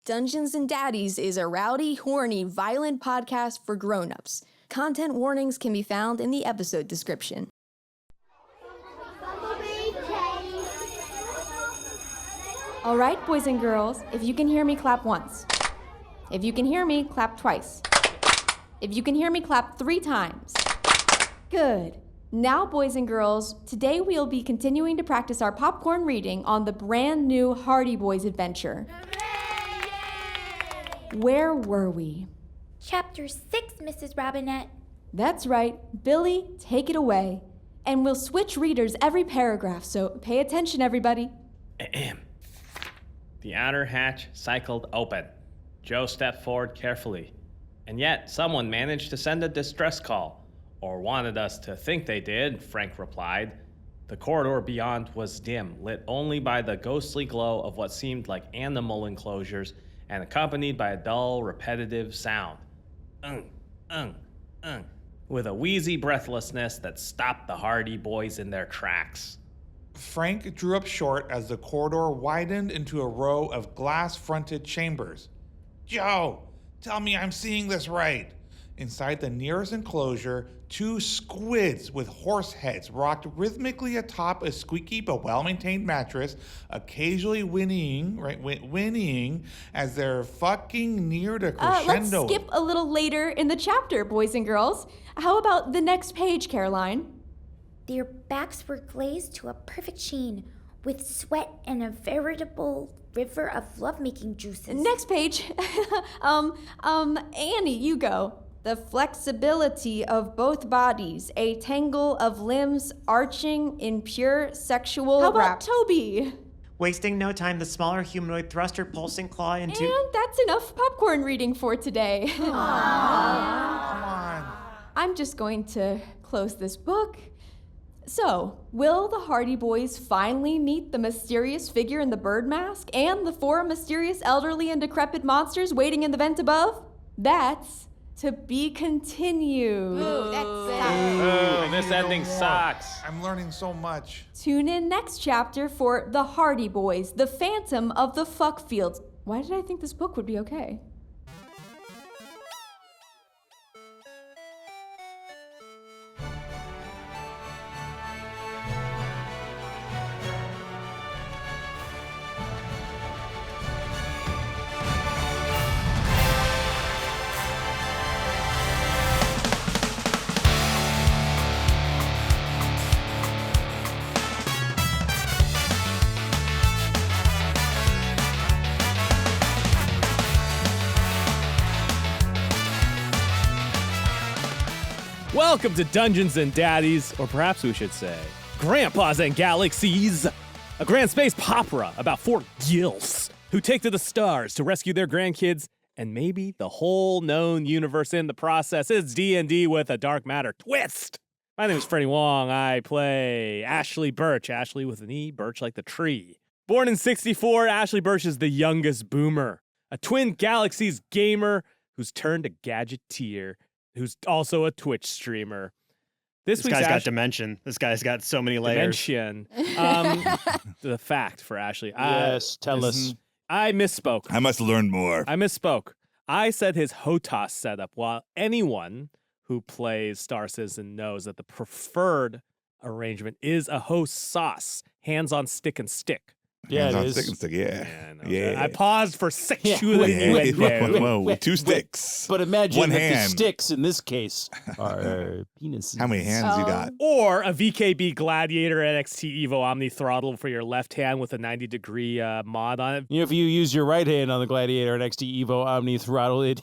Dungeons and Daddies is a rowdy, horny, violent podcast for grown-ups. Content warnings can be found in the episode description. All right, boys and girls, if you can hear me, clap once. If you can hear me, clap twice. If you can hear me, clap 3 times. Good. Now, boys and girls, today we'll be continuing to practice our popcorn reading on the brand new Hardy Boys adventure. Where were we? Chapter 6, Mrs. Robinette. That's right. Billy, take it away. And we'll switch readers every paragraph, so pay attention, everybody. The outer hatch cycled open. Joe stepped forward carefully. And yet, someone managed to send a distress call. Or wanted us to think they did, Frank replied. The corridor beyond was dim, lit only by the ghostly glow of what seemed like animal enclosures and accompanied by a dull, repetitive sound. With a wheezy breathlessness that stopped the Hardy Boys in their tracks. Frank drew up short as the corridor widened into a row of glass-fronted chambers. Joe, tell me I'm seeing this right. Inside the nearest enclosure, 2 squids with horse heads rocked rhythmically atop a squeaky but well-maintained mattress, occasionally whinnying as they're fucking near to crescendo. Let's skip a little later in the chapter, boys and girls. How about the next page, Caroline? Their backs were glazed to a perfect sheen, with sweat and a veritable river of lovemaking juices. Next page. Annie, you go. The flexibility of both bodies, a tangle of limbs arching in pure sexual How about Toby? Wasting no time, the smaller humanoid thrust her pulsing claw into... And that's enough popcorn reading for today. Come on. I'm just going to close this book. So, will the Hardy Boys finally meet the mysterious figure in the bird mask and the 4 mysterious elderly and decrepit monsters waiting in the vent above? That's to be continued. Ooh, that's Oh, this ending sucks. I'm learning so much. Tune in next chapter for The Hardy Boys, The Phantom of the Fuckfields. Why did I think this book would be okay? Welcome to Dungeons and Daddies, or perhaps we should say, Grandpas and Galaxies, a grand space popera about 4 gilfs who take to the stars to rescue their grandkids and maybe the whole known universe in the process. It's D&D with a dark matter twist. My name is Freddie Wong. I play Ashley Birch, Ashley with an E, Birch like the tree. Born in '64, Ashley Birch is the youngest boomer, a Twin Galaxies gamer who's turned a gadgeteer, who's also a Twitch streamer. This guy's got dimension. This guy's got so many layers. Dimension. The fact for Ashley. Yes, tell us. I misspoke. I must learn more. I misspoke. I said his HOTAS setup, while anyone who plays Star Citizen knows that the preferred arrangement is a host sauce, hands on stick and stick. Yeah, Hands it on is. stick and Yeah. Yeah. I paused for sexual Whoa, 2 sticks. But imagine One that hand. the sticks in this case are penises. How many hands you got? Or a VKB Gladiator NXT Evo Omni Throttle for your left hand with a 90-degree mod on it. You know, if you use your right hand on the Gladiator NXT Evo Omni Throttle, it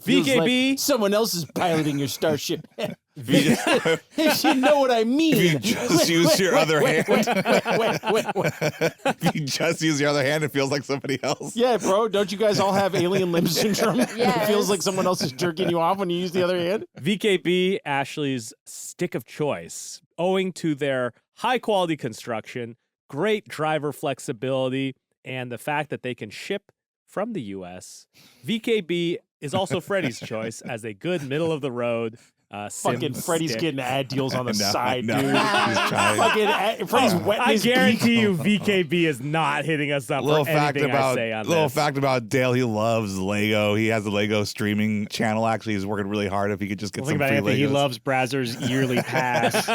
feels VKB. like someone else is piloting your starship. If you know what I mean. If you just use your other hand. Wait. If you just use your other hand, it feels like somebody else. Yeah, bro, don't you guys all have alien limb syndrome? Yes. It feels like someone else is jerking you off when you use the other hand? VKB, Ashley's stick of choice, owing to their high-quality construction, great driver flexibility, and the fact that they can ship from the U.S., VKB is also Freddie's choice as a good middle-of-the-road Fucking Freddie's getting ad deals on the side, no. dude. He's trying. Fucking Freddie's wetting I his guarantee beak. you, VKB is not hitting us up for anything I say on little this. fact about Dale. He loves Lego. He has a Lego streaming channel. Actually, he's working really hard. If he could just get Think some about free Anthony. He Legos. loves Brazzers yearly pass.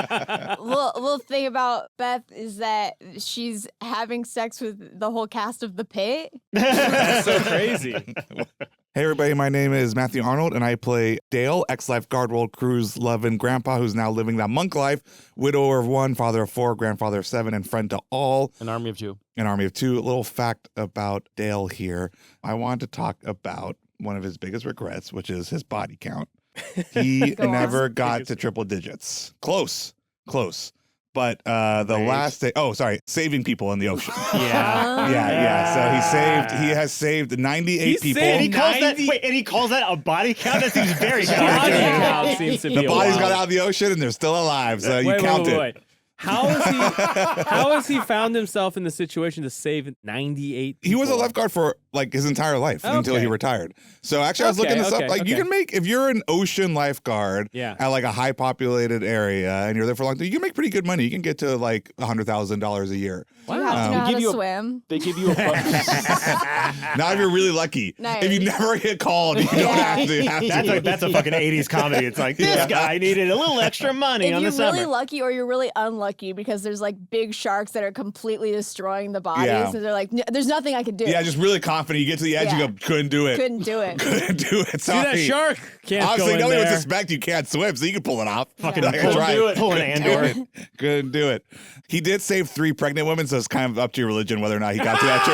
little thing about Beth is that she's having sex with the whole cast of The Pit. That's so crazy. Hey everybody, my name is Matthew Arnold, and I play Dale, ex-lifeguard, world cruise loving grandpa who's now living that monk life, widower of 1, father of 4, grandfather of 7, and friend to all. An army of 2. An army of 2. A little fact about Dale here. I wanted to talk about one of his biggest regrets, which is his body count. He never got to triple digits. Close. But the last day, saving people in the ocean. Yeah. So he has saved 98 people. And he calls that a body count? That seems very Body counterintuitive. count seems to be The a bodies wild- got out of the ocean and they're still alive. So you count it. How has he found himself in the situation to save 98 people? He was a lifeguard for like his entire life until he retired. So actually, I was looking this up. Like, you can make, if you're an ocean lifeguard at like a high populated area and you're there for a long time, you can make pretty good money. You can get to like $100,000 a year. You have to know how to swim. They give you a Now, if you're really lucky, Nice. if you never get called, you don't have to. That's a fucking 80s comedy. It's like, this guy needed a little extra money If on the you're summer. really lucky or you're really unlucky because there's like big sharks that are completely destroying the bodies, Yeah. and they're like, there's nothing I can do. Yeah, just really confident. You get to the edge, you go, couldn't do it. Couldn't do it. Couldn't do it. See that Sorry. shark? Can't Obviously, go in nobody would there. suspect you can't swim, so you can pull it off. Fucking Like, I tried. pull an Andor. Couldn't do it. He did save 3 pregnant women, so it's kind of up to your religion whether or not he got to that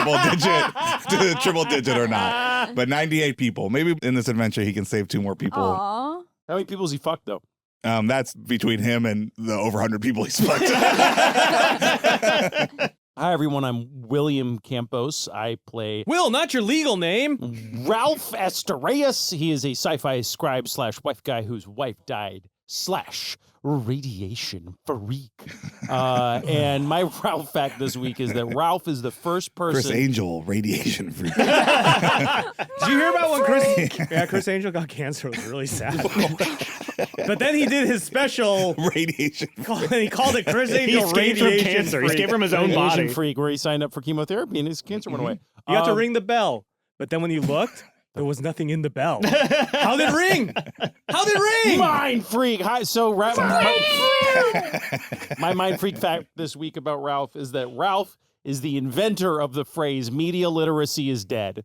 triple digit or not. But 98 people. Maybe in this adventure he can save 2 more people. Aw. How many people has he fucked, though? That's between him and the over 100 people he's fucked. Hi, everyone. I'm William Campos. I play Will, not your legal name. Ralph Estarellas. He is a sci-fi scribe / wife guy whose wife died / radiation freak. And my Ralph fact this week is that Ralph is the first person. Chris Angel, radiation freak. Did you hear about when Chris Angel got cancer? It was really sad. But then he did his special radiation and he called it Chris He Angel escaped from Radiation cancer. He Freak. escaped from his own Radiation body. freak, where he signed up for chemotherapy and his cancer went away. You got to ring the bell, but then when you looked, there was nothing in the bell. How did it ring? How did it ring? Mind freak. Hi. So my mind freak fact this week about Ralph is that Ralph is the inventor of the phrase "media literacy is dead."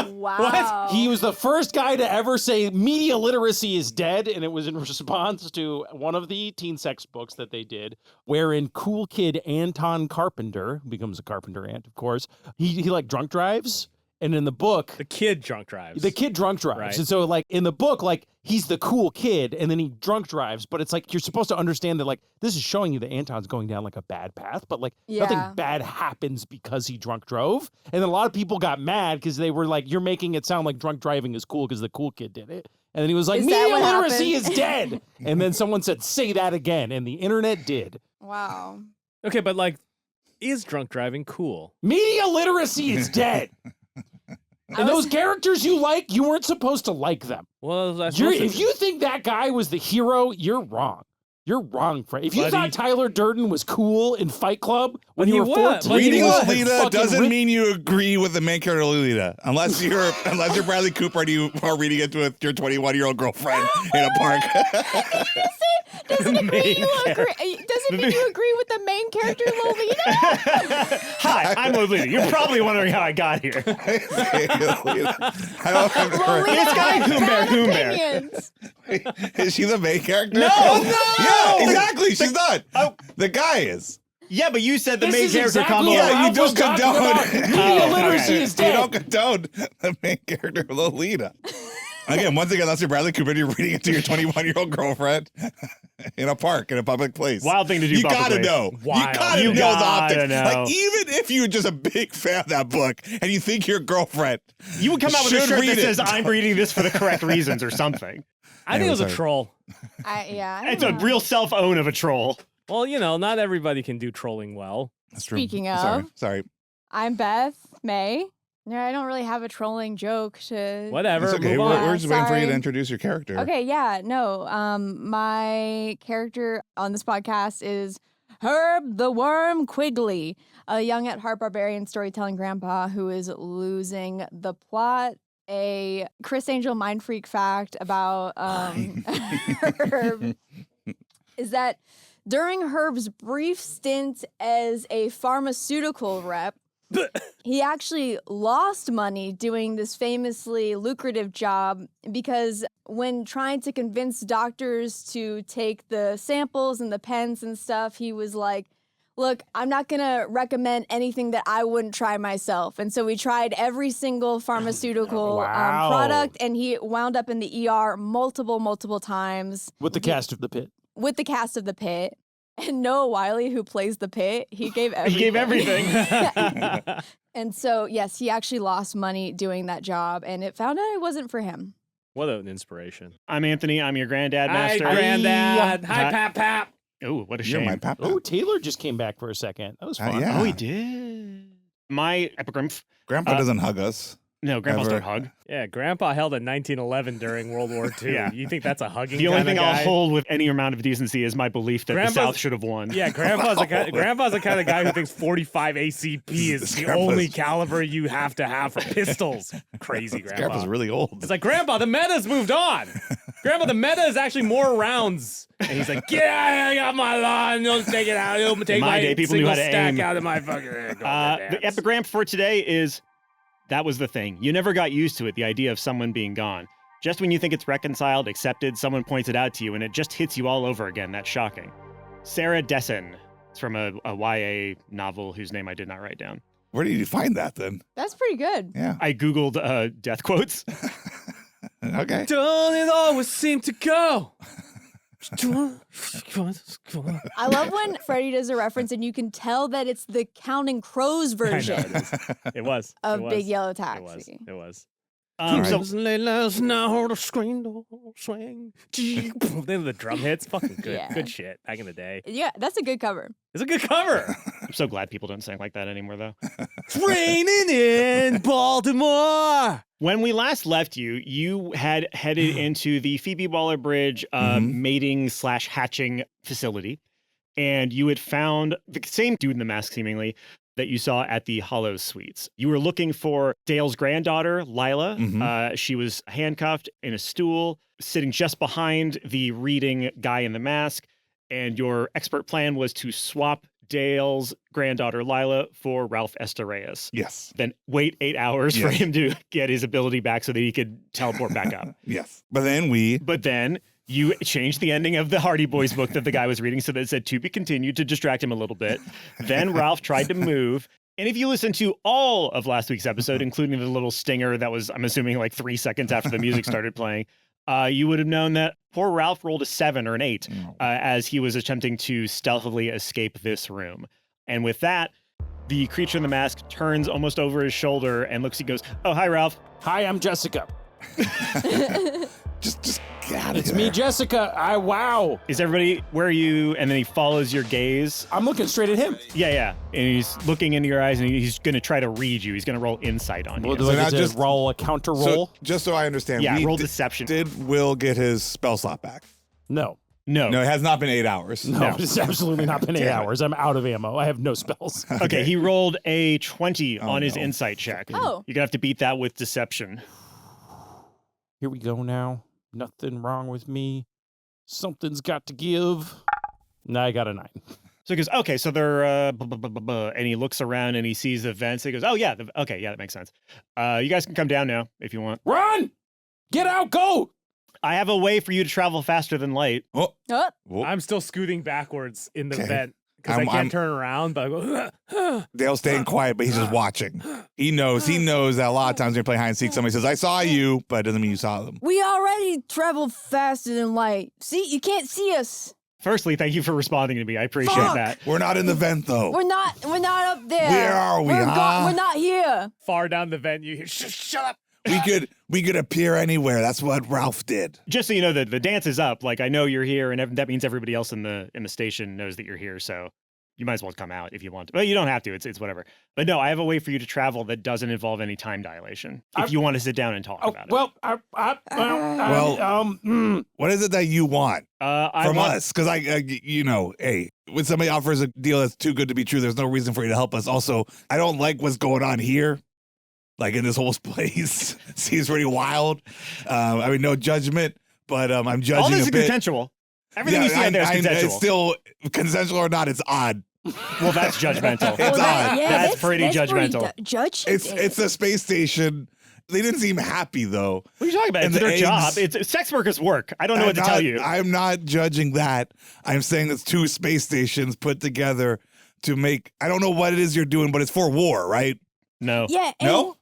Wow. He was the first guy to ever say media literacy is dead, and it was in response to one of the teen sex books that they did, wherein cool kid Anton Carpenter, who becomes a carpenter ant, of course, he like drunk drives. And in the book, The kid drunk drives. the kid drunk drives. Right. And so like in the book, like he's the cool kid and then he drunk drives. But it's like you're supposed to understand that like this is showing you that Anton's going down like a bad path, but like nothing bad happens because he drunk drove. And then a lot of people got mad because they were like, you're making it sound like drunk driving is cool because the cool kid did it. And then he was like, Is that media what literacy happened? is dead. And then someone said, say that again. And the internet did. Wow. Okay, but like, is drunk driving cool? Media literacy is dead. And those characters you like, you weren't supposed to like them. Well, that's If you think that guy was the hero, you're wrong. You're wrong, Fred. If you Buddy. thought Tyler Durden was cool in Fight Club when But you he were was. 14, But he Reading was. Lolita doesn't mean you agree with the main character Lolita, unless you're Bradley Cooper and you are reading it with your 21-year-old girlfriend in a park. Doesn't it mean you agree with the main character, Lolita? Hi, I'm Lolita. You're probably wondering how I got here. I don't remember. This guy, Bad Humber. opinions. Is she the main character? No! Yeah, exactly. She's not. Oh. The guy is. Yeah, but you said the This main is character exactly combo. what Yeah, you Ralph was don't talking condone about. it. Media Oh, literacy okay. is You dead. don't condone the main character Lolita. Again, once again, unless you're Bradley Cooper and you're reading it to your 21-year-old girlfriend in a park, in a public place. Wild thing to do You publicly. gotta know. Wild. You gotta You know the gotta optics. know. Like, even if you're just a big fan of that book and you think your girlfriend You would come out with a should shirt read that it. says, I'm reading this for the correct reasons or something. I think it was a Sorry. troll. I It's a don't know. real self-own of a troll. Well, you know, not everybody can do trolling well. That's true. Speaking of- Sorry. I'm Beth May. Yeah, I don't really have a trolling joke to. Whatever. It's okay. Move on. We're just waiting for you to Sorry. introduce your character. Okay, yeah, no. My character on this podcast is Herb the Worm Quiggly, a young at heart barbarian storytelling grandpa who is losing the plot. A Chris Angel mind freak fact about Herb is that during Herb's brief stint as a pharmaceutical rep, he actually lost money doing this famously lucrative job because when trying to convince doctors to take the samples and the pens and stuff, he was like, look, I'm not going to recommend anything that I wouldn't try myself. And so we tried every single pharmaceutical product, and he wound up in the ER multiple times. With the cast of the pit. With the cast of the pit. And Noah Wiley, who plays the pit, he gave everything. He gave everything. And so, yes, he actually lost money doing that job, and it found out it wasn't for him. What an inspiration. I'm Anthony. I'm your granddad master. Hi, Granddad. Hi, Pap Pap. Oh, what a You're shame. my papa. Oh, Taylor just came back for a second. That was fun. yeah. Oh, he did. My epigram. Grandpa doesn't hug us. No, grandpas Ever. don't hug. Yeah, Grandpa held in 1911 during World War II. Yeah. You think that's a hugging The only kinda thing guy? I'll hold with any amount of decency is my belief that Grandpa's- the South should have won. Yeah, Grandpa's the kind of guy who thinks 45 ACP is the Grandpa's- only caliber you have to have for pistols. Crazy Grandpa. Grandpa's really old. It's like, Grandpa, the meta's moved on. Grandpa, the meta is actually more rounds. And he's like, yeah, I got my lawn. Don't take it out. Don't take In my day, people knew single how to stack aim. out of my fucking... The epigram for today is, that was the thing. You never got used to it, the idea of someone being gone. Just when you think it's reconciled, accepted, someone points it out to you, and it just hits you all over again. That's shocking. Sarah Dessen. It's from a YA novel whose name I did not write down. Where did you find that then? That's pretty good. Yeah. I Googled death quotes. Okay. Don't it always seem to go? I love when Freddie does a reference and you can tell that it's the Counting Crows version It was. of It was. Big Yellow It was. Taxi. It was. So Late last night, the screen door swing. Then the drum hits. Fucking good. Yeah. Good shit. Back in the day. Yeah, that's a good cover. It's a good cover. I'm so glad people don't sing like that anymore, though. It's raining in Baltimore. When we last left you, you had headed into the Phoebe Waller-Bridge mating/hatching facility, and you had found the same dude in the mask, seemingly, that you saw at the Hollows Suites. You were looking for Dale's granddaughter, Lila. She was handcuffed in a stool, sitting just behind the reading guy in the mask, and your expert plan was to swap Dale's granddaughter, Lila, for Ralph Estarellas. Yes. Then wait 8 hours for Yes. him to get his ability back so that he could teleport back up. Yes. But then You changed the ending of the Hardy Boys book that the guy was reading so that it said to be continued to distract him a little bit. Then Ralph tried to move. And if you listen to all of last week's episode, including the little stinger that was, I'm assuming, like 3 seconds after the music started playing, you would have known that poor Ralph rolled a 7 or an 8 as he was attempting to stealthily escape this room. And with that, the creature in the mask turns almost over his shoulder and looks, he goes, "Oh, hi, Ralph." Hi, I'm Jessica. just get out of It's here. me, Jessica. Wow. Is everybody, where are you? And then he follows your gaze. I'm looking straight at him. Yeah. And he's looking into your eyes and he's going to try to read you. He's going to roll insight on Well, you. do So I now get to just- roll a counter roll? So, just so I understand, Yeah, we roll di- deception. Did Will get his spell slot back? No. No. No, it has not been 8 hours. No, it's absolutely not been 8 Damn it. hours. I'm out of ammo. I have no spells. Okay, he rolled a 20 on his no. insight check. Oh. You're going to have to beat that with deception. Here we go now. Nothing wrong with me. Something's got to give. Now I got a 9. So he goes, okay, so they're, and he looks around and he sees the vents. He goes, oh, yeah, okay, yeah, that makes sense. You guys can come down now if you want. Run! Get out! Go! I have a way for you to travel faster than light. Oh, Oh, whoop. I'm still scooting backwards in the Okay. vent because I I'm- can't I'm- turn around. But I go, Dale's staying quiet, but he's just watching. He knows that a lot of times when you play hide and seek, somebody says, "I saw you," but it doesn't mean you saw them. we already travel faster than light. See, you can't see us. Firstly, thank you for responding to me. I appreciate Fuck. that. We're not in the vent though. We're not up there. Where are we, We're huh? we're not here. far down the vent, you hear, shut up. We could appear anywhere. That's what Ralph did. Just so you know, the dance is up. Like, I know you're here, and that means everybody else in the station knows that you're here. So you might as well come out if you want to. But you don't have to. It's whatever. But no, I have a way for you to travel that doesn't involve any time dilation. If you want to sit down and talk about it. What is it that you want from us? Because hey, when somebody offers a deal that's too good to be true, there's no reason for you to help us. Also, I don't like what's going on here. Like in this whole place, seems pretty wild. I mean, no judgment, but I'm judging. All this a is bit. Consensual. Everything you see out there is consensual. It's still consensual or not. It's odd. Well, that's judgmental. It's odd. Yeah, that's pretty judgmental. It's a space station. They didn't seem happy though. What are you talking about? It's their job. It's sex workers' work. I don't know what to tell you. I'm not judging that. I'm saying it's two space stations put together to make. I don't know what it is you're doing, but it's for war, right? No. Yeah. No.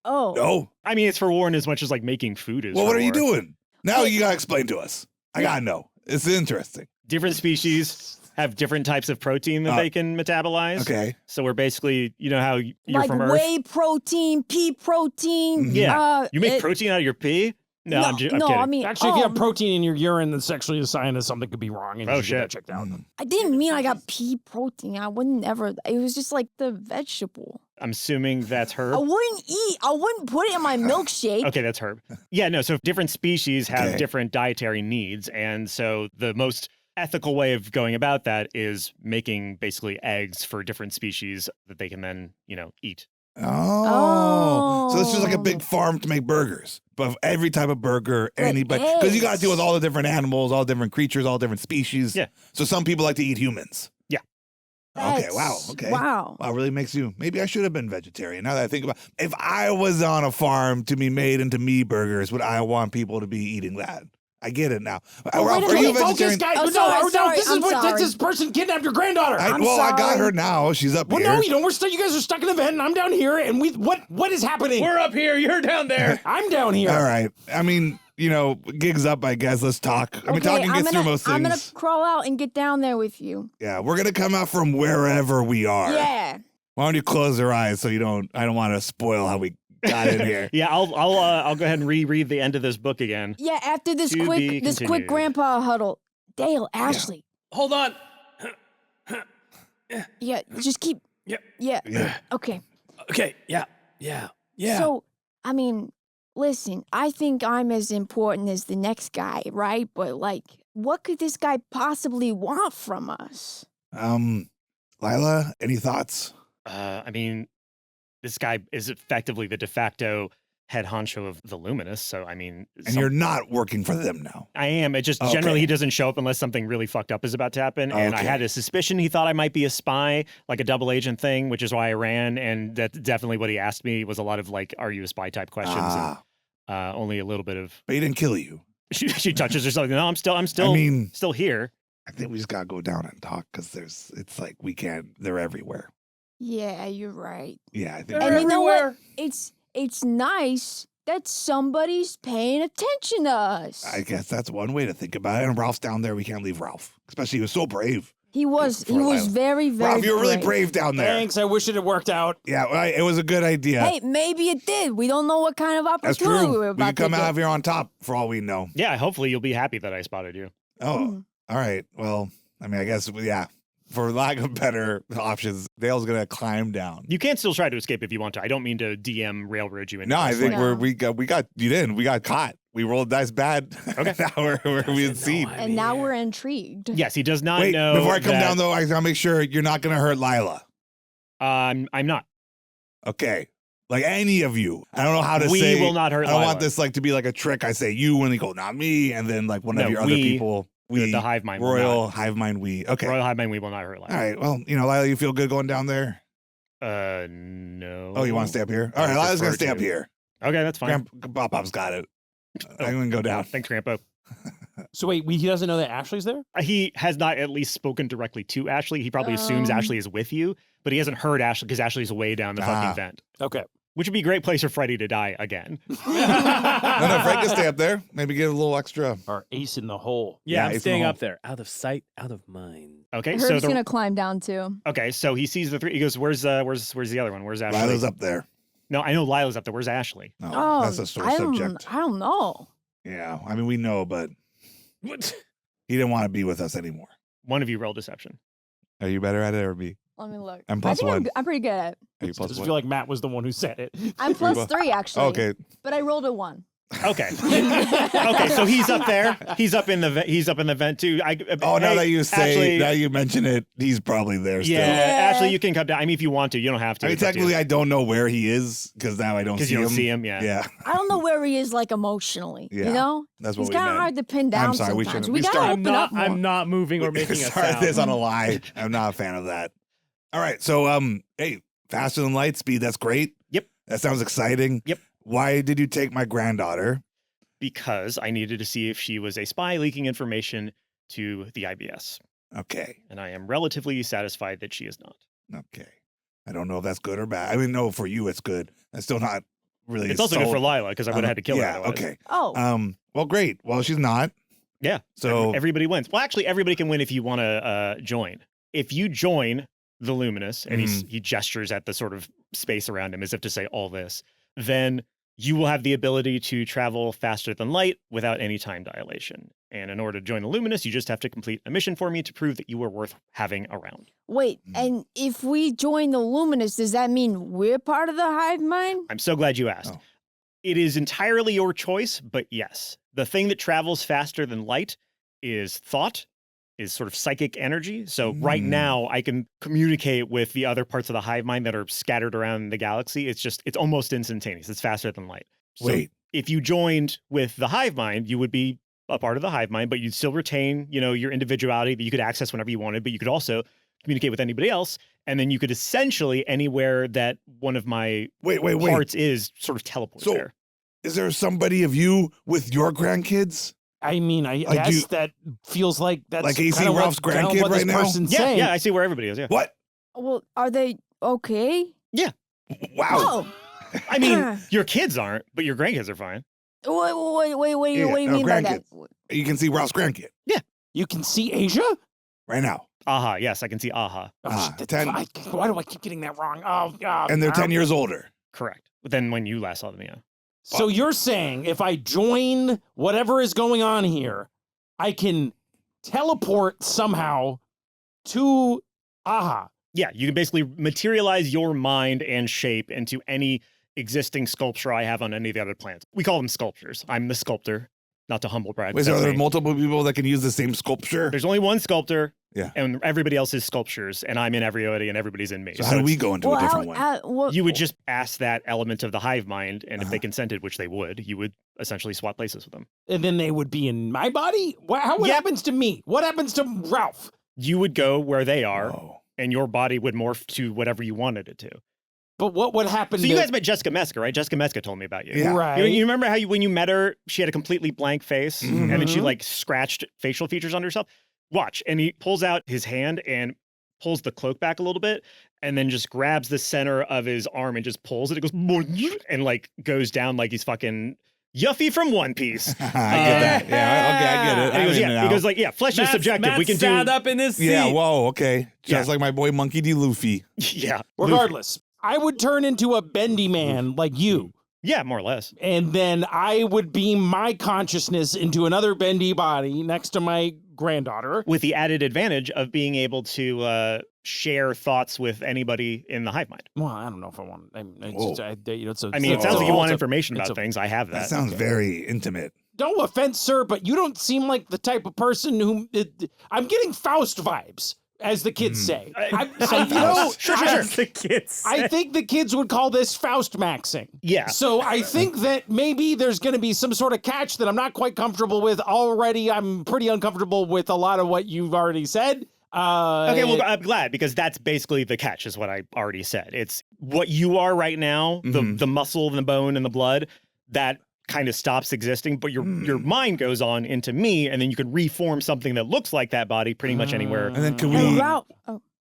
Oh. No. I mean, it's for war in as much as like making food is. Well, for what are you war. doing? Now you gotta explain to us. I gotta know. It's interesting. Different species have different types of protein that they can metabolize. Okay. So we're basically, you know how you're like from Earth? whey protein, pea protein. Yeah. You make protein out of your pee? No, I'm kidding. I mean, Actually, if you have protein in your urine that's sexually assigned as something could be wrong, and you should get that checked out. I didn't mean I got pea protein. I wouldn't ever. It was just like the vegetable. I'm assuming that's herb. I wouldn't put it in my milkshake. Okay, that's herb. Yeah, no, so different species have different dietary needs. And so the most ethical way of going about that is making basically eggs for different species that they can then, eat. Oh. So this is like a big farm to make burgers. But every type of burger, anybody. Because you got to deal with all the different animals, all different creatures, all different species. Yeah. So some people like to eat humans. Yeah. Okay, wow. Okay. Wow. Wow, really makes you. Maybe I should have been vegetarian. Now that I think about it. If I was on a farm to be made into me burgers, would I want people to be eating that? I get it now. Ralph, are you a vegetarian? This person kidnapped your granddaughter. I got her now. She's up here. Well, no, you don't. You guys are stuck in the vent, and I'm down here. And what is happening? We're up here. You're down there. I'm down here. All right. I mean, gigs up, I guess. Let's talk. I mean, talking gets through most things. I'm going to crawl out and get down there with you. Yeah, we're going to come out from wherever we are. Yeah. Why don't you close your eyes so I don't want to spoil how we got in here. Yeah, I'll go ahead and reread the end of this book again. Yeah, after this quick grandpa huddle. Dale, Ashley. Hold on. Yeah, just keep. Yep. Yeah. Okay. Okay. Yeah. So, I mean, listen, I think I'm as important as the next guy, right? But what could this guy possibly want from us? Lila, any thoughts? I mean, this guy is effectively the de facto head honcho of the Luminous. So, I mean... And you're not working for them now. I am. It just generally he doesn't show up unless something really fucked up is about to happen. And I had a suspicion he thought I might be a spy, like a double agent thing, which is why I ran. And that's definitely what he asked me was a lot of are you a spy type questions? And only a little bit of... But he didn't kill you. She touches herself. No, I'm still here. I think we just got to go down and talk because we can't, they're everywhere. Yeah, you're right. Yeah, I think. And you know what? It's nice that somebody's paying attention to us. I guess that's one way to think about it. And Ralph's down there. We can't leave Ralph, especially he was so brave. He was very, very Ralph, you're really brave. brave down there. Thanks. I wish it had worked out. Yeah, it was a good idea. Hey, maybe it did. We don't know what kind of That's opportunity true. we're We about could come to out get. of here on top for all we know. Yeah, hopefully you'll be happy that I spotted you. Oh, all right. Well, I mean, I guess, yeah. For lack of better options, Dale's going to climb down. You can still try to escape if you want to. I don't mean to DM railroad you into No, I this. think we got caught. We rolled dice bad. Okay. Now we're being seen. And now we're intrigued. Yes, he does not Wait, know. before I come down, though, I got to make sure you're not going to hurt Lila. I'm not. Okay. Like any of you. I don't know how to We say. will not hurt I don't Lila. want this to be like a trick. I say you and they go, not me. And then one of your other people. The hive mind. Royal hive mind we. Okay. Royal hive mind we will not hurt Lila. All right. Well, Lila, you feel good going down there? No. Oh, you want to stay up here? All right. Lila's going to stay up here. Okay, that's fine. Pop's got it. I'm going to go down. Thanks, Grandpa. So wait, he doesn't know that Ashley's there? He has not at least spoken directly to Ashley. He probably assumes Ashley is with you, but he hasn't heard Ashley because Ashley's way down the fucking vent. Okay. Which would be a great place for Freddie to die again. No, Fred can stay up there. Maybe get a little extra. Our ace in the hole. Yeah, I'm ace in staying the up there. Out of sight, out of mind. Okay, Herb's gonna climb down too. Okay, so he sees the three. He goes, "Where's the other one? Where's Ashley?" Lila's up there. No, I know Lila's up there. Where's Ashley? No, that's a sore subject. I don't know. Yeah, I mean, we know, but What? he didn't want to be with us anymore. One of you roll deception. Are you better at it or me? Let me look. I'm plus one. I'm pretty good at it. Are you I plus just one? feel like Matt was the one who said it. I'm plus 3, actually. Okay. But I rolled a 1. Okay. Okay, so he's up there. He's up in the vent too. Now that you say, now you mention it, he's probably there still. Yeah, Ashley, you can come down. I mean, if you want to, you don't have to. I mean, technically, I don't know where he is because now I don't see him. Because you don't see him, yeah. Yeah. I don't know where he is, like, emotionally. Yeah, You know? that's what He's we kind of meant. hard to pin down I'm sorry, we sometimes. shouldn't- We we gotta started- open up more. I'm not moving or making a Started sound. this on a lie. I'm not a fan of that. All right, so hey, faster than light speed. That's great. Yep. That sounds exciting. Yep. Why did you take my granddaughter? Because I needed to see if she was a spy leaking information to the IBS. Okay. And I am relatively satisfied that she is not. Okay. I don't know if that's good or bad. I mean, no, for you it's good. It's still not really. It's also good sold. for Lila because I would have had to kill her. Yeah. otherwise. Okay. Oh. Well, great. Well, she's not. Yeah. So everybody wins. Well, actually, everybody can win if you want to join. If you join the Luminous, and he gestures at the sort of space around him as if to say all this, then you will have the ability to travel faster than light without any time dilation. And in order to join the Luminous, you just have to complete a mission for me to prove that you are worth having around. Wait, and if we join the Luminous, does that mean we're part of the hive mind? I'm so glad you asked. Oh. It is entirely your choice, but yes. The thing that travels faster than light is thought, is sort of psychic energy. So right now I can communicate with the other parts of the hive mind that are scattered around the galaxy. It's almost instantaneous. It's faster than light. So Wait. if you joined with the hive mind, you would be a part of the hive mind, but you'd still retain, your individuality that you could access whenever you wanted, but you could also communicate with anybody else. And then you could essentially anywhere that one of my parts is sort of teleport there. Is there somebody of you with your grandkids? I mean, I guess that feels like that's like AC kinda Ralph's what grandkid this right now? person's Yeah, saying. yeah, I see where everybody is, yeah. What? Well, are they okay? Yeah. Wow. Oh. I mean, your kids aren't, but your grandkids are fine. Wait, what do you no, mean by that? grandkids. You can see Ralph's grandkid You can see Asia? right now. Aha, yes, I can see aha. Oh, shit, 10 why do I keep getting that wrong? Oh, God. and they're 10 years older. Correct. Than when you last saw them, yeah. So you're saying if I join whatever is going on here, I can teleport somehow to Aha. Yeah, you can basically materialize your mind and shape into any existing sculpture I have on any of the other planets. We call them sculptures. I'm the sculptor, not to humble brag. Wait, so that's are there me. multiple people that can use the same sculpture? There's only one sculptor, Yeah. and everybody else is sculptures, and I'm in everybody, and everybody's in me. So how do we go into a different one? You would just ask that element of the hive mind, and if they consented, which they would, you would essentially swap places with them. And then they would be in my body? What happens to me? What happens to Ralph? You would go where they are, Oh. and your body would morph to whatever you wanted it to. But what would happen So you guys met Jessica Meska, right? Jessica Meska told me about you. Yeah. Right. You remember how when you met her, she had a completely blank face, and then she like scratched facial features on herself? Watch. And he pulls out his hand and pulls the cloak back a little bit, and then just grabs the center of his arm and just pulls it. It goes, and like goes down like he's fucking Yuffie from One Piece. I get that. Yeah, okay, I get it. And he goes, I'm in and yeah. He out. goes like, yeah, flesh is subjective. We can sat do. up in this seat. Yeah, whoa, okay. Just Yeah. like my boy Monkey D. Luffy. Yeah. Regardless, I would turn into a bendy man like you. Yeah, more or less. And then I would beam my consciousness into another bendy body next to my granddaughter. With the added advantage of being able to share thoughts with anybody in the hive mind. Well, I don't know if I want. I mean, Whoa. it's I mean, it sounds like you want information about things. I have that. That sounds very intimate. No offense, sir, but you don't seem like the type of person who. I'm getting Faust vibes, as the kids say. Sure. The kids. I think the kids would call this Faust maxing. Yeah. So I think that maybe there's going to be some sort of catch that I'm not quite comfortable with already. I'm pretty uncomfortable with a lot of what you've already said. Okay, well, I'm glad because that's basically the catch is what I already said. It's what you are right now, the muscle and the bone and the blood, that kind of stops existing, but your mind goes on into me, and then you can reform something that looks like that body pretty much anywhere. And then can And we... Ralph,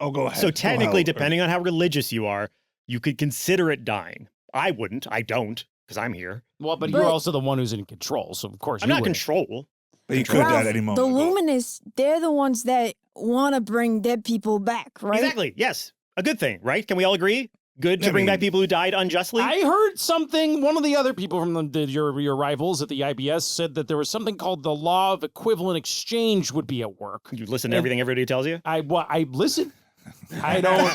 Oh, go ahead. So technically, Go ahead. depending on how religious you are, you could consider it dying. I wouldn't. I don't, because I'm here. Well, but you're also the one who's in control, so of course I'm you not in would. control. But you could Ralph, at any moment. the Luminous, they're the ones that want to bring dead people back, right? Exactly. Yes. A good thing, right? Can we all agree? good to bring back people who died unjustly? I heard something. One of the other people from your rivals at the IBS said that there was something called the law of equivalent exchange would be at work. You listen to everything everybody tells you? I listen. I don't.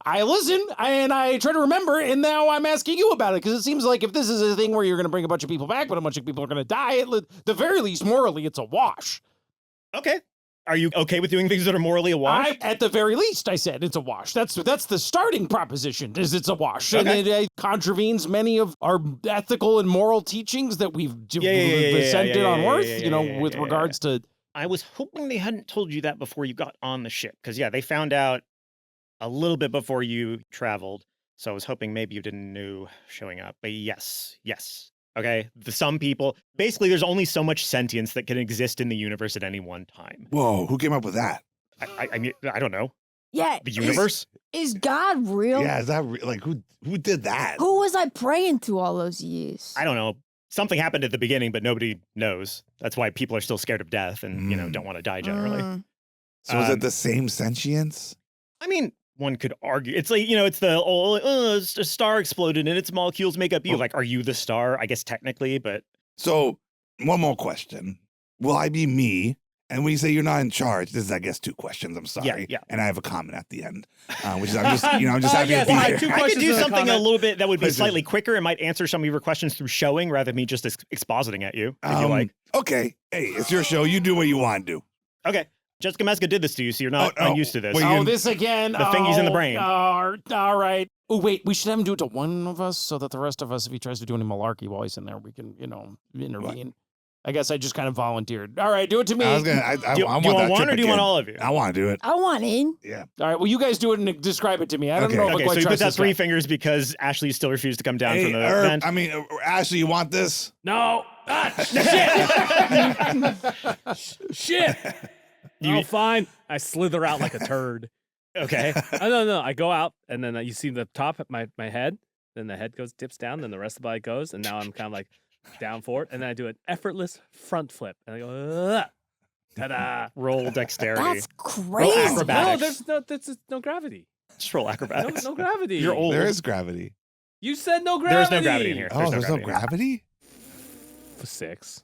I listen and I try to remember, and now I'm asking you about it because it seems like if this is a thing where you're going to bring a bunch of people back, but a bunch of people are going to die, at the very least, morally, it's a wash. Okay. Are you okay with doing things that are morally a wash? At the very least, I said it's a wash. That's the starting proposition, is it's a wash. Okay. And it contravenes many of our ethical and moral teachings that we've presented on Earth, with regards to... I was hoping they hadn't told you that before you got on the ship, because, they found out a little bit before you traveled, so I was hoping maybe you didn't know showing up. But yes. Okay, some people, basically there's only so much sentience that can exist in the universe at any one time. Whoa, who came up with that? I mean, I don't know. Yeah. The universe? Is God real? Yeah, is that like who did that? Who was I praying to all those years? I don't know. Something happened at the beginning, but nobody knows. That's why people are still scared of death and, don't want to die generally. So is it the same sentience? I mean, one could argue. It's like, it's the a star exploded and its molecules make up you. Like, are you the star? I guess technically, but. So, one more question. Will I be me? And when you say you're not in charge, this is, I guess, 2 questions. I'm sorry. Yeah. And I have a comment at the end, which is I'm just happy to be here. I could do something a little bit that would be slightly quicker and might answer some of your questions through showing rather than me just expositing at you, if you like. Okay. Hey, it's your show. You do what you want to do. Okay. Jessica Meska did this to you, so you're not unused to this. This again. The thingies in the brain. All right. Oh, wait, we should have him do it to one of us so that the rest of us, if he tries to do any malarkey while he's in there, we can, intervene. What? I guess I just kind of volunteered. All right, do it to me. I want do you want one or do you want all of you? I want to do it. I want in. Yeah. All right, well, you guys do it and describe it to me. I don't know if I so quite you trust put that this 3 guy. fingers because Ashley still refused to come down from the vent. I mean, Ashley, you want this? No. Shit. Fine. I slither out like a turd. Okay. No. I go out, and then you see the top of my head. Then the head dips down. Then the rest of the body goes, and now I'm kind of like down for it. And then I do an effortless front flip, and I go, ugh. Ta-da! Roll dexterity. That's Roll crazy. acrobatics. No, there's no gravity. Just roll acrobatics. No gravity. You're old. There is gravity. You said no gravity. There's no gravity in here. There's no gravity? 6.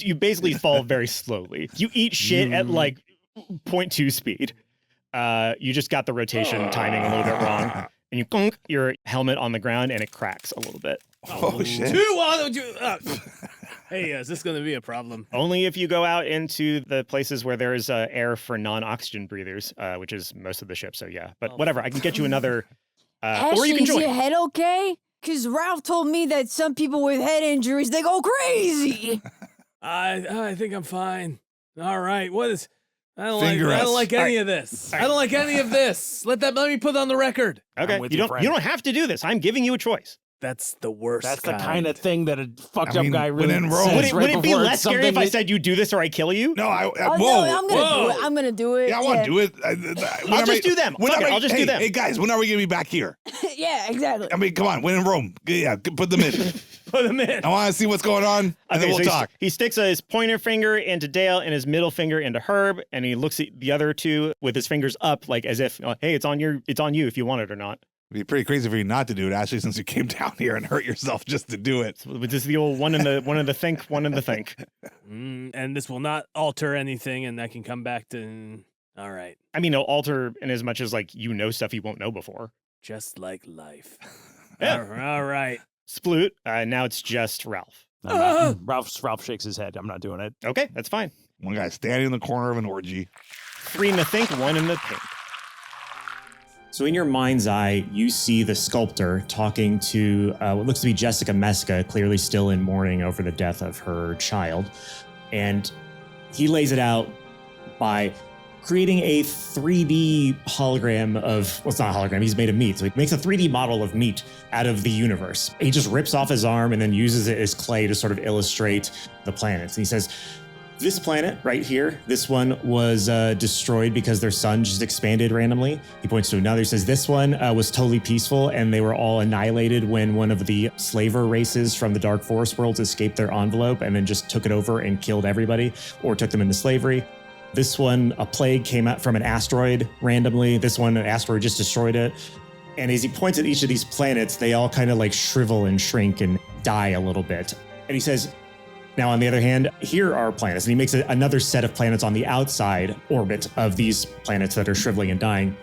You basically fall very slowly. You eat shit at like 0.2 speed. You just got the rotation timing a little bit wrong. And you clunk your helmet on the ground and it cracks a little bit. Oh shit. Hey, is this going to be a problem? Only if you go out into the places where there is air for non-oxygen breathers, which is most of the ship. So yeah, but whatever. I can get you another, Ashley, or you can is join. your head okay? Because Ralph told me that some people with head injuries, they go crazy. I think I'm fine. All right. What is... I don't like any of this. Right. I don't like any of this. Let me put it on the record. Okay. You don't have to do this. I'm giving you a choice. That's the worst. That's the kind of thing that a fucked up guy when really in Rome. says Would it be before less scary if I said you do this or I kill you? No, No, whoa. I'm gonna do it. Yeah, I want to do it. I'll just do them. I'll just do them. Hey, guys, when are we going to be back here? Yeah, exactly. I mean, come on. When in Rome. Yeah, put them in. Put them in. I want to see what's going on, and then we'll talk. He sticks his pointer finger into Dale and his middle finger into Herb, and he looks at the other two with his fingers up, like as if, hey, it's on you if you want it or not. It'd be pretty crazy for you not to do it, Ashley, since you came down here and hurt yourself just to do it. With just the old one in the think, one in the think. And this will not alter anything, and I can come back to... All right. I mean, it'll alter in as much as, like, you know stuff you won't know before. Just like life. Yeah. All right. Sploot. Now it's just Ralph. Ralph shakes his head. I'm not doing it. Okay, that's fine. One guy standing in the corner of an orgy. 3 in the think, 1 in the think. So in your mind's eye, you see the sculptor talking to what looks to be Jessica Meska, clearly still in mourning over the death of her child. And he lays it out by creating a 3D hologram of, well, it's not a hologram, he's made of meat. So he makes a 3D model of meat out of the universe. He just rips off his arm and then uses it as clay to sort of illustrate the planets. And he says, this planet right here, this one was destroyed because their sun just expanded randomly. He points to another, says this one was totally peaceful and they were all annihilated when one of the slaver races from the Dark Forest worlds escaped their envelope and then just took it over and killed everybody or took them into slavery. This one, a plague came out from an asteroid randomly. This one, an asteroid just destroyed it. And as he points at each of these planets, they all kind of like shrivel and shrink and die a little bit. And he says, now, on the other hand, here are planets. And he makes another set of planets on the outside orbit of these planets that are shriveling and dying.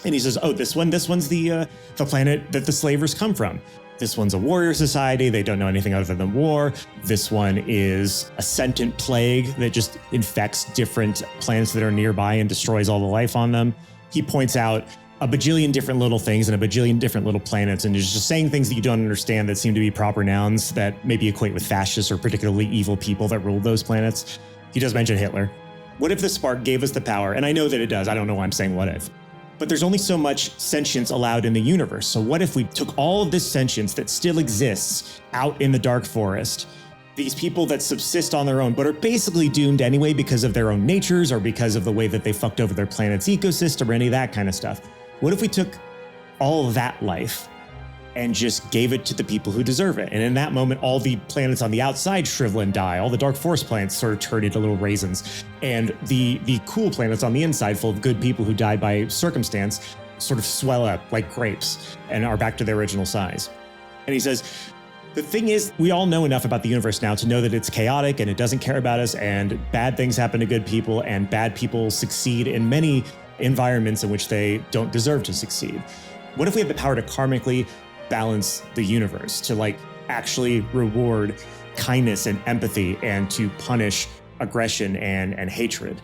And he says, oh, this one's the planet that the slavers come from. This one's a warrior society. They don't know anything other than war. This one is a sentient plague that just infects different planets that are nearby and destroys all the life on them. He points out a bajillion different little things and a bajillion different little planets, and is just saying things that you don't understand that seem to be proper nouns that maybe equate with fascists or particularly evil people that ruled those planets. He does mention Hitler. What if the spark gave us the power? And I know that it does. I don't know why I'm saying what if. But there's only so much sentience allowed in the universe. So what if we took all of this sentience that still exists out in the dark forest, these people that subsist on their own, but are basically doomed anyway because of their own natures or because of the way that they fucked over their planet's ecosystem or any of that kind of stuff? What if we took all of that life and just gave it to the people who deserve it? And in that moment, all the planets on the outside shrivel and die. All the dark forest planets sort of turn into little raisins. And the cool planets on the inside, full of good people who died by circumstance, sort of swell up like grapes and are back to their original size. And he says, the thing is, we all know enough about the universe now to know that it's chaotic and it doesn't care about us, and bad things happen to good people, and bad people succeed in many environments in which they don't deserve to succeed. What if we had the power to karmically balance the universe, to like actually reward kindness and empathy and to punish aggression and hatred?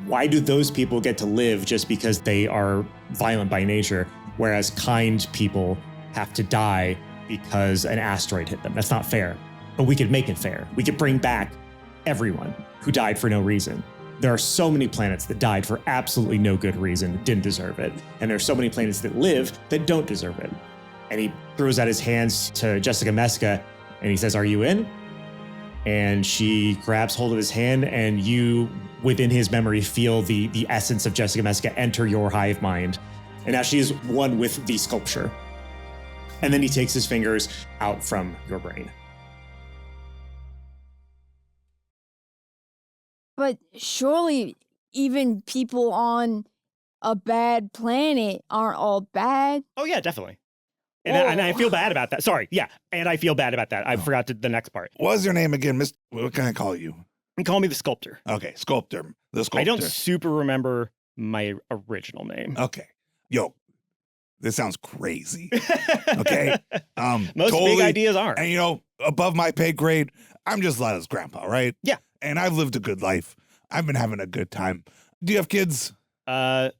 Why do those people get to live just because they are violent by nature, whereas kind people have to die because an asteroid hit them? That's not fair. But we could make it fair. We could bring back everyone who died for no reason. There are so many planets that died for absolutely no good reason, didn't deserve it. And there are so many planets that live that don't deserve it. And he throws out his hands to Jessica Meska and he says, are you in? And she grabs hold of his hand, and you, within his memory, feel the essence of Jessica Meska enter your hive mind. And now she is one with the sculpture. And then he takes his fingers out from your brain. But surely even people on a bad planet aren't all bad. Oh, yeah, definitely. And I feel bad about that. Sorry. Yeah. And I feel bad about that. I forgot the next part. What was your name again, Miss? What can I call you? And call me the sculptor. Okay, sculptor. The sculptor. I don't super remember my original name. Okay. Yo, this sounds crazy. Okay. Most totally, big ideas aren't. And you know, above my pay grade, I'm just Lila's grandpa, right? Yeah. And I've lived a good life. I've been having a good time. Do you have kids? I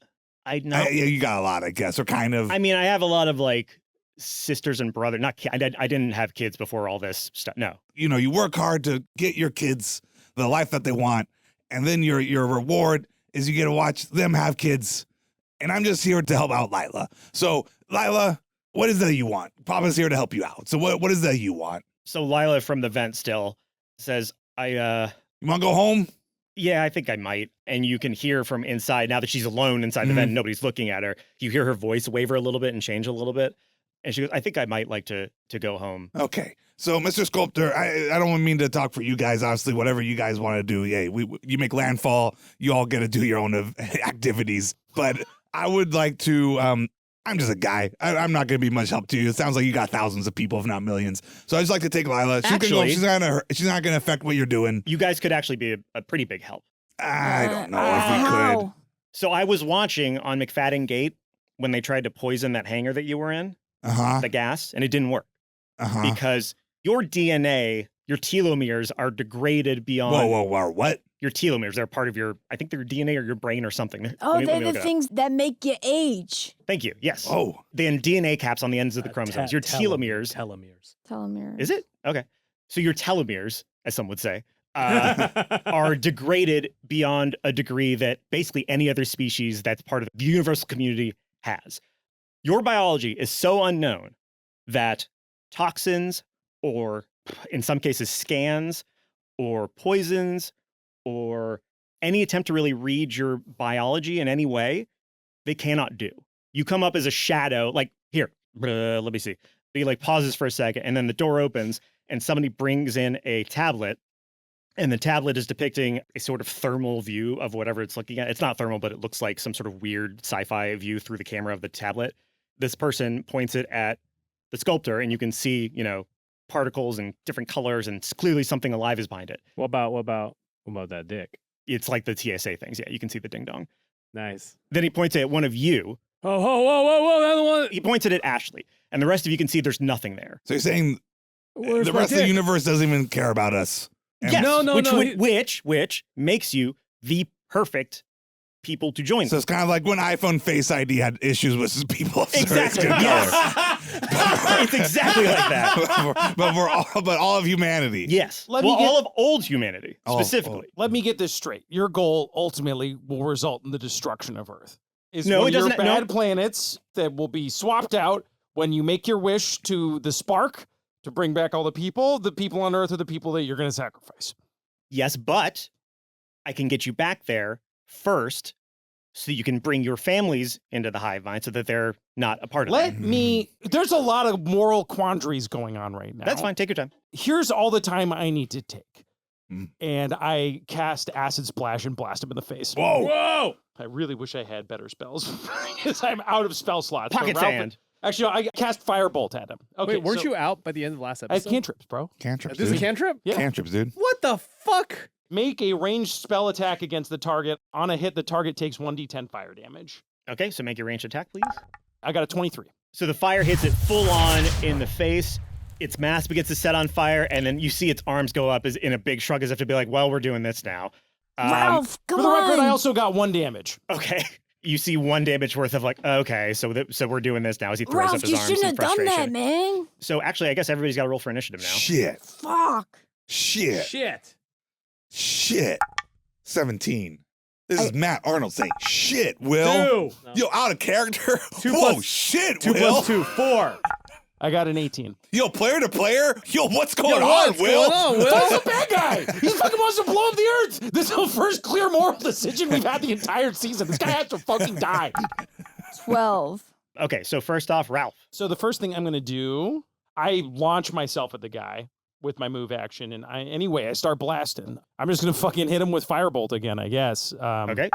know. You got a lot, I guess, or kind of. I mean, I have a lot of like sisters and brothers. I didn't have kids before all this stuff. No. You know, you work hard to get your kids the life that they want, and then your reward is you get to watch them have kids. And I'm just here to help out Lila. So, Lila, what is that you want? Papa's here to help you out. So what is that you want? So Lila from the vent still says, You want to go home? Yeah, I think I might. And you can hear from inside, now that she's alone inside the vent, and nobody's looking at her, you hear her voice waver a little bit and change a little bit. And she goes, I think I might like to go home. Okay. So, Mr. Sculptor, I don't mean to talk for you guys, obviously, whatever you guys want to do. Yeah, you make landfall. You all get to do your own activities. But I would like to, I'm just a guy. I'm not going to be much help to you. It sounds like you got thousands of people, if not millions. So I just like to take Lila. She's not going to affect what you're doing. You guys could actually be a pretty big help. I don't know if we could. So I was watching on McFadden Gate when they tried to poison that hangar that you were in, the gas, and it didn't work. Because your DNA, your telomeres are degraded beyond. Whoa, what? Your telomeres, they're part of your, I think they're DNA or your brain or something. Oh, they're the things that make you age. Thank you. Yes. Oh. Then DNA caps on the ends of the chromosomes. Your telomeres. Telomeres. Is it? Okay. So your telomeres, as some would say, are degraded beyond a degree that basically any other species that's part of the universal community has. Your biology is so unknown that toxins, or in some cases scans, or poisons, or any attempt to really read your biology in any way, they cannot do. You come up as a shadow, like, here, let me see. He like pauses for a second, and then the door opens, and somebody brings in a tablet, And the tablet is depicting a sort of thermal view of whatever it's looking at. It's not thermal, but it looks like some sort of weird sci-fi view through the camera of the tablet. This person points it at the sculptor, and you can see, particles and different colors, and clearly something alive is behind it. What about that dick? It's like the TSA things. Yeah, you can see the ding dong. Nice. Then he points it at one of you. Oh, whoa, that's the one. He points it at Ashley, and the rest of you can see there's nothing there. So you're saying Where's the my rest of the dick? universe doesn't even care about us? Yes. No. Which makes you the perfect people to join. So it's kind of like when iPhone Face ID had issues with people of certain Exactly. skin Yes. color. It's exactly like that. but all of humanity. Yes. Let me all of old humanity, All of specifically. Let me get this straight. Your goal ultimately will result in the destruction of Earth. Is No, one it of your doesn't- bad no. planets that will be swapped out when you make your wish to the spark to bring back all the people on Earth are the people that you're going to sacrifice. Yes, but I can get you back there first so you can bring your families into the hive mind so that they're not a part of Let it. me, there's a lot of moral quandaries going on right now. That's fine. Take your time. Here's all the time I need to take. Mm. And I cast Acid Splash and blast him in the face. Whoa! I really wish I had better spells because I'm out of spell slots. Pocket But Ralph- sand. Actually, I cast Firebolt at him. Okay, Wait, weren't so you out by the end of the last I have episode? cantrips, bro. Cantrips, This is a dude. cantrip? Yeah. Cantrips, dude. What the fuck? Make a ranged spell attack against the target. On a hit, the target takes 1d10 fire damage. Okay, so make your ranged attack, please. I got a 23. So the fire hits it full on in the face. Its mask begins to set on fire, and then you see its arms go up as in a big shrug as if to be like, well, we're doing this now. Ralph, come For the record, I on. also got 1 damage. Okay. You see 1 damage worth of like, okay, so we're doing this now as he throws up Ralph, his you arms shouldn't in have done frustration. that, man. So actually, I guess everybody's got to roll for initiative now. Shit. Fuck. Shit. 17. This is Matt Arnold saying, shit, Will. 2. Yo, out of character? 2 Whoa, plus- shit, 2 Will. plus 2, 4. I got an 18. Yo, player to player? Yo, what's going on, what's Will? going on, He's Will? a bad guy. He fucking wants to blow up the Earth. This is the first clear moral decision we've had the entire season. This guy has to fucking die. 12. Okay, so first off, Ralph. So the first thing I'm going to do, I launch myself at the guy with my move action, and I start blasting. I'm just going to fucking hit him with Firebolt again, I guess. Okay, All right,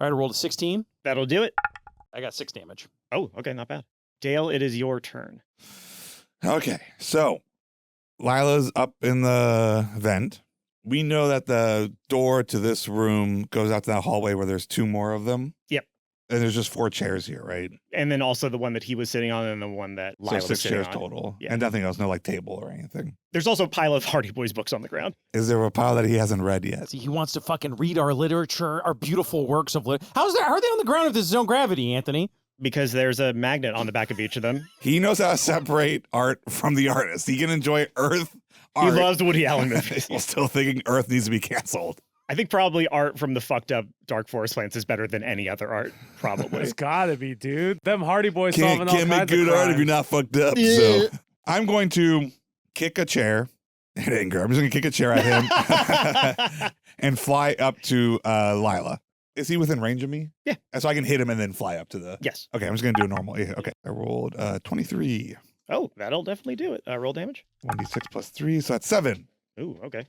I rolled a 16. that'll do it. I got 6 damage. Oh, okay, not bad. Dale, it is your turn. Okay, so Lila's up in the vent. We know that the door to this room goes out to that hallway where there's 2 more of them. Yep. And there's just 4 chairs here, right? And then also the one that he was sitting on and the one that Lila So was 6 sitting chairs on. total. Yeah. And nothing else, no like table or anything. There's also a pile of Hardy Boys books on the ground. Is there a pile that he hasn't read yet? See, he wants to fucking read our literature, our beautiful works of literature. How are they on the ground if there's no gravity, Anthony? Because there's a magnet on the back of each of them. He knows how to separate art from the artist. He can enjoy Earth art. He loves Woody Allen movies. while still thinking Earth needs to be canceled. I think probably art from the fucked up Dark Forest plants is better than any other art, probably. It's gotta be, dude. Them Hardy Boys Can't solving all make kinds good of art if you're crimes. not fucked up. So I'm going to kick a chair in anger. I'm just going to kick a chair at him and fly up to Lila. Is he within range of me? Yeah. And so I can hit him and then fly up to the... Yes. Okay, I'm just going to do a normal. Yeah, okay, I rolled 23. Oh, that'll definitely do it. Roll damage. 1d6 plus 3, so that's 7. Ooh, okay.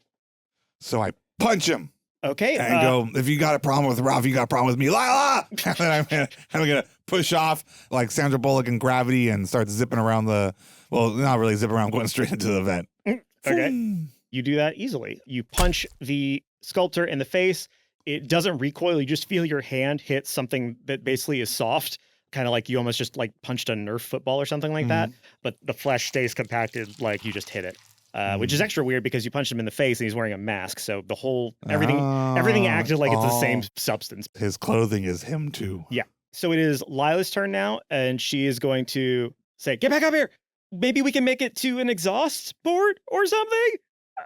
So I punch him Okay. and go, if you got a problem with Ralph, you got a problem with me, Lila! And then I'm going to push off like Sandra Bullock in Gravity and start zipping around well, not really zipping around, going straight into the vent. Okay. You do that easily. You punch the sculptor in the face. It doesn't recoil. You just feel your hand hit something that basically is soft, kind of like you almost just like punched a Nerf football or something like that. But the flesh stays compacted like you just hit it, which is extra weird because you punched him in the face and he's wearing a mask. So the whole everything acted like it's the same substance. His clothing is him too. Yeah. So it is Lila's turn now, and she is going to say, "Get back up here. Maybe we can make it to an exhaust board or something."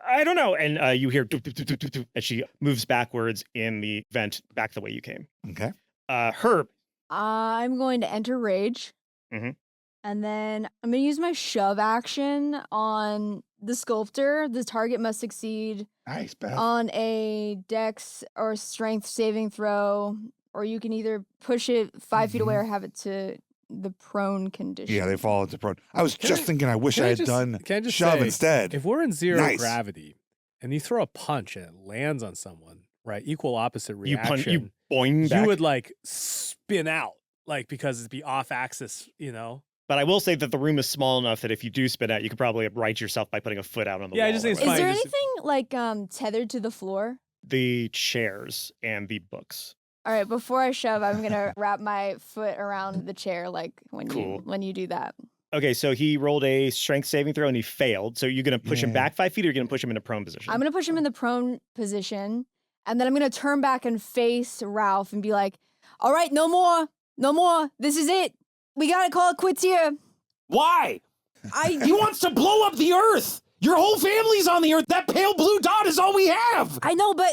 I don't know. And you hear, doop, doop, doop, doop, doop, doop, and she moves backwards in the vent back the way you came. Okay. Herb. I'm going to enter rage. Mhm. And then I'm going to use my shove action on the sculptor. The target must succeed Nice, Beth. on a dex or strength saving throw, or you can either push it 5 feet away or have it to the prone condition. Yeah, they fall into prone. I was just thinking I wish I had done Can I just shove say, instead. If we're in zero Nice. gravity, and you throw a punch and it lands on someone, right? Equal opposite reaction. You boing back. You would like spin out, like because it'd be off axis, you know? But I will say that the room is small enough that if you do spin out, you could probably right yourself by putting a foot out on the wall. I just think it's Is fine. there anything like tethered to the floor? The chairs and the books. All right, before I shove, I'm gonna wrap my foot around the chair, like when you do that. Okay, so he rolled a strength saving throw and he failed. So you're gonna push him back 5 feet, or you're gonna push him in a prone position? I'm gonna push him in the prone position, and then I'm gonna turn back and face Ralph and be like, "All right, no more. This is it. We gotta call it quits here." Why? He wants to blow up the Earth. Your whole family's on the Earth. That pale blue dot is all we have. I know, but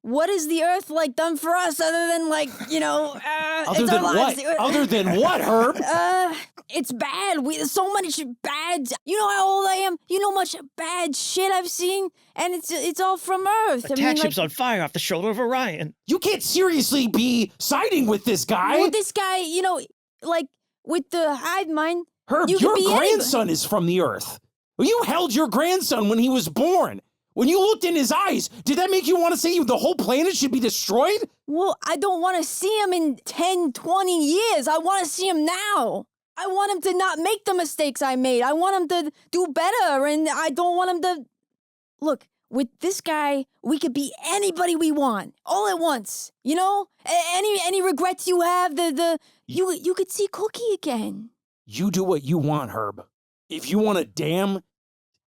what has the Earth like done for us other than like, Other than what? Other than what, Herb? It's bad. There's so much bad. You know how old I am? You know much bad shit I've seen? And it's all from Earth. Attack ship's on fire off the shoulder of Orion. You can't seriously be siding with this guy. Well, this guy, like with the hive mind. Herb, your grandson is from the Earth. You held your grandson when he was born. When you looked in his eyes, did that make you want to say the whole planet should be destroyed? Well, I don't want to see him in 10, 20 years. I want to see him now. I want him to not make the mistakes I made. I want him to do better, and I don't want him to... Look, with this guy, we could be anybody we want, all at once. You know? Any regrets you have, you could see Cookie again. You do what you want, Herb. If you want to damn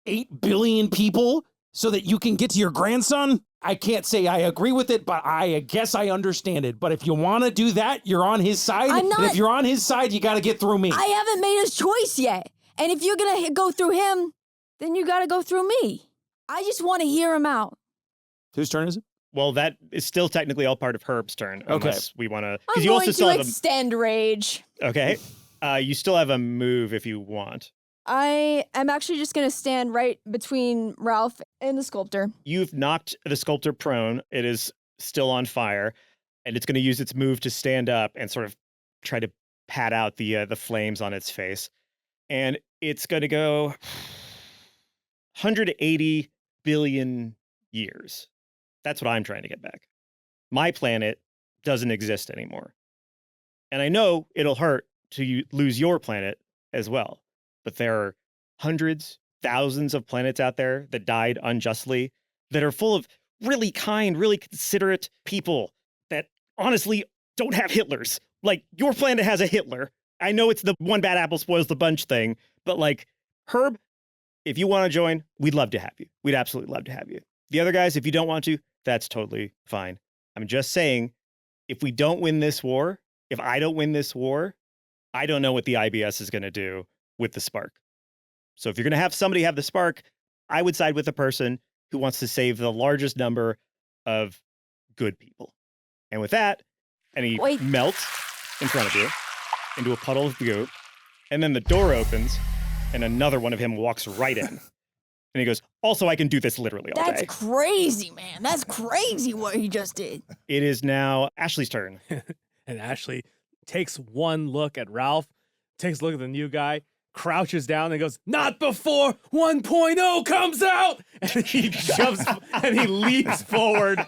8 billion people so that you can get to your grandson, I can't say I agree with it, but I guess I understand it. But if you want to do that, you're on his side. I'm not. And if you're on his side, you got to get through me. I haven't made his choice yet. And if you're going to go through him, then you got to go through me. I just want to hear him out. Whose turn is it? Well, that is still technically all part of Herb's turn. Okay. Unless we want to... I'm going to extend rage. Okay. You still have a move if you want. I am actually just going to stand right between Ralph and the sculptor. You've knocked the sculptor prone. It is still on fire, and it's going to use its move to stand up and sort of try to pat out the flames on its face. And it's going to go 180 billion years. That's what I'm trying to get back. My planet doesn't exist anymore. And I know it'll hurt to lose your planet as well. But there are hundreds, thousands of planets out there that died unjustly, that are full of really kind, really considerate people that honestly don't have Hitlers. Like, your planet has a Hitler. I know it's the one bad apple spoils the bunch thing, but like, Herb, if you want to join, we'd love to have you. We'd absolutely love to have you. The other guys, if you don't want to, that's totally fine. I'm just saying, if we don't win this war, if I don't win this war, I don't know what the IBS is going to do with the spark. So if you're going to have somebody have the spark, I would side with the person who wants to save the largest number of good people. And with that, and he melts in front of you into a puddle of goo, and then the door opens, and another one of him walks right in. And he goes, also, I can do this literally all day. That's crazy, man. That's crazy what he just did. It is now Ashley's turn. And Ashley takes one look at Ralph, takes a look at the new guy, crouches down and goes, not before 1.0 comes out! And he jumps and he leaps forward.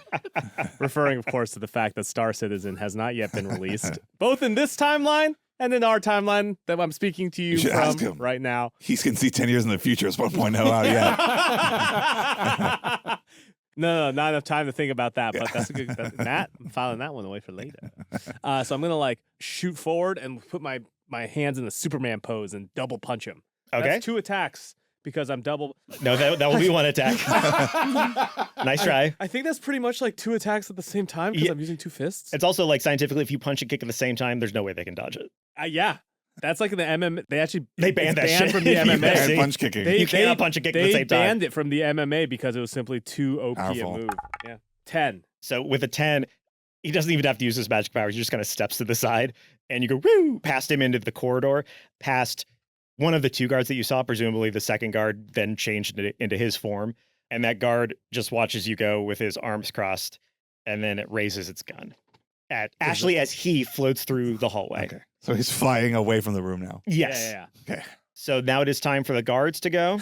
Referring, of course, to the fact that Star Citizen has not yet been released, both in this timeline and in our timeline that I'm speaking to you from right now. He can see 10 years in the future. It's 1.0 out yet. No, not enough time to think about that, but that's a good... Matt, I'm filing that one away for later. So I'm going to shoot forward and put my hands in the Superman pose and double punch him. Okay. That's 2 attacks because I'm double... No, that will be 1 attack. Nice try. I think that's pretty much 2 attacks at the same time because I'm using 2 fists. It's also scientifically, if you punch and kick at the same time, there's no way they can dodge it. Yeah. That's like in the MMA. They banned that shit from the MMA. Banned punch kicking. You cannot punch and kick at the same time. They banned it from the MMA because it was simply too OP Powerful. a move. Yeah. 10. So with a 10, he doesn't even have to use his magic powers. He just kind of steps to the side and you go, woo, past him into the corridor, past one of the 2 guards that you saw. Presumably the second guard then changed into his form. And that guard just watches you go with his arms crossed, and then it raises its gun at Ashley as he floats through the hallway. Okay. So he's flying away from the room now. Yes. Yeah. Okay. So now it is time for the guards to go.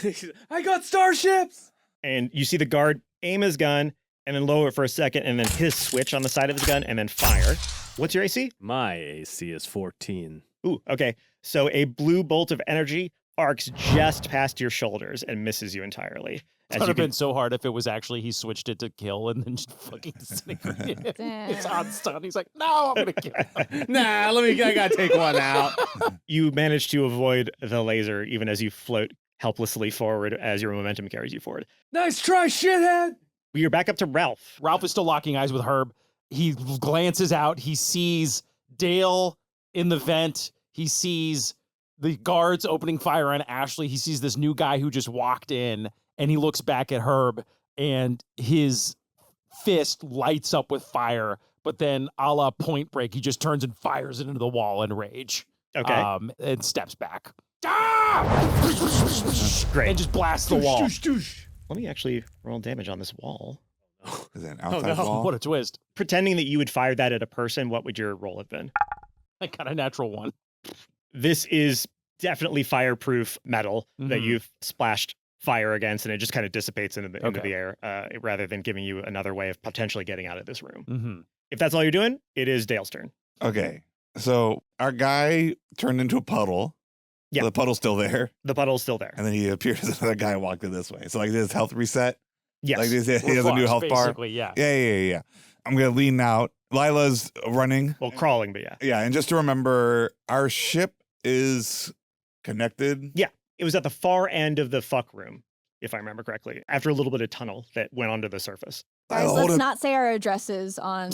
I got starships! And you see the guard aim his gun, and then lower it for a second, and then hit a switch on the side of his gun, and then fire. What's your AC? My AC is 14. Ooh, okay. So a blue bolt of energy arcs just past your shoulders and misses you entirely. It would have been so hard if it was actually he switched it to kill and then just fucking it's on stun. He's like, no, I'm gonna kill him. Nah, I gotta take one out. You manage to avoid the laser even as you float helplessly forward as your momentum carries you forward. Nice try, shithead. You're back up to Ralph. Ralph is still locking eyes with Herb. He glances out. He sees Dale in the vent. He sees the guards opening fire on Ashley. He sees this new guy who just walked in, and he looks back at Herb, and his fist lights up with fire. But then, a la Point Break, he just turns and fires it into the wall in rage. Okay. And steps back. Great. And just blasts the wall. Let me actually roll damage on this wall. Is that an outside wall? What a twist. Pretending that you would fire that at a person, what would your roll have been? I got a natural 1. This is definitely fireproof metal that you've splashed fire against, and it just kind of dissipates into the air rather than giving you another way of potentially getting out of this room. If that's all you're doing, it is Dale's turn. Okay. So our guy turned into a puddle. Yeah. So the puddle's still there. The puddle's still there. And then he appears as another guy walked in this way. So like his health reset. Yes. Like he has a new health bar. Yeah. Yeah. I'm going to lean out. Lila's running. Well, crawling, but yeah. Yeah. And just to remember, our ship is connected. Yeah. It was at the far end of the fuck room, if I remember correctly, after a little bit of tunnel that went onto the surface. Guys, let's not say our addresses on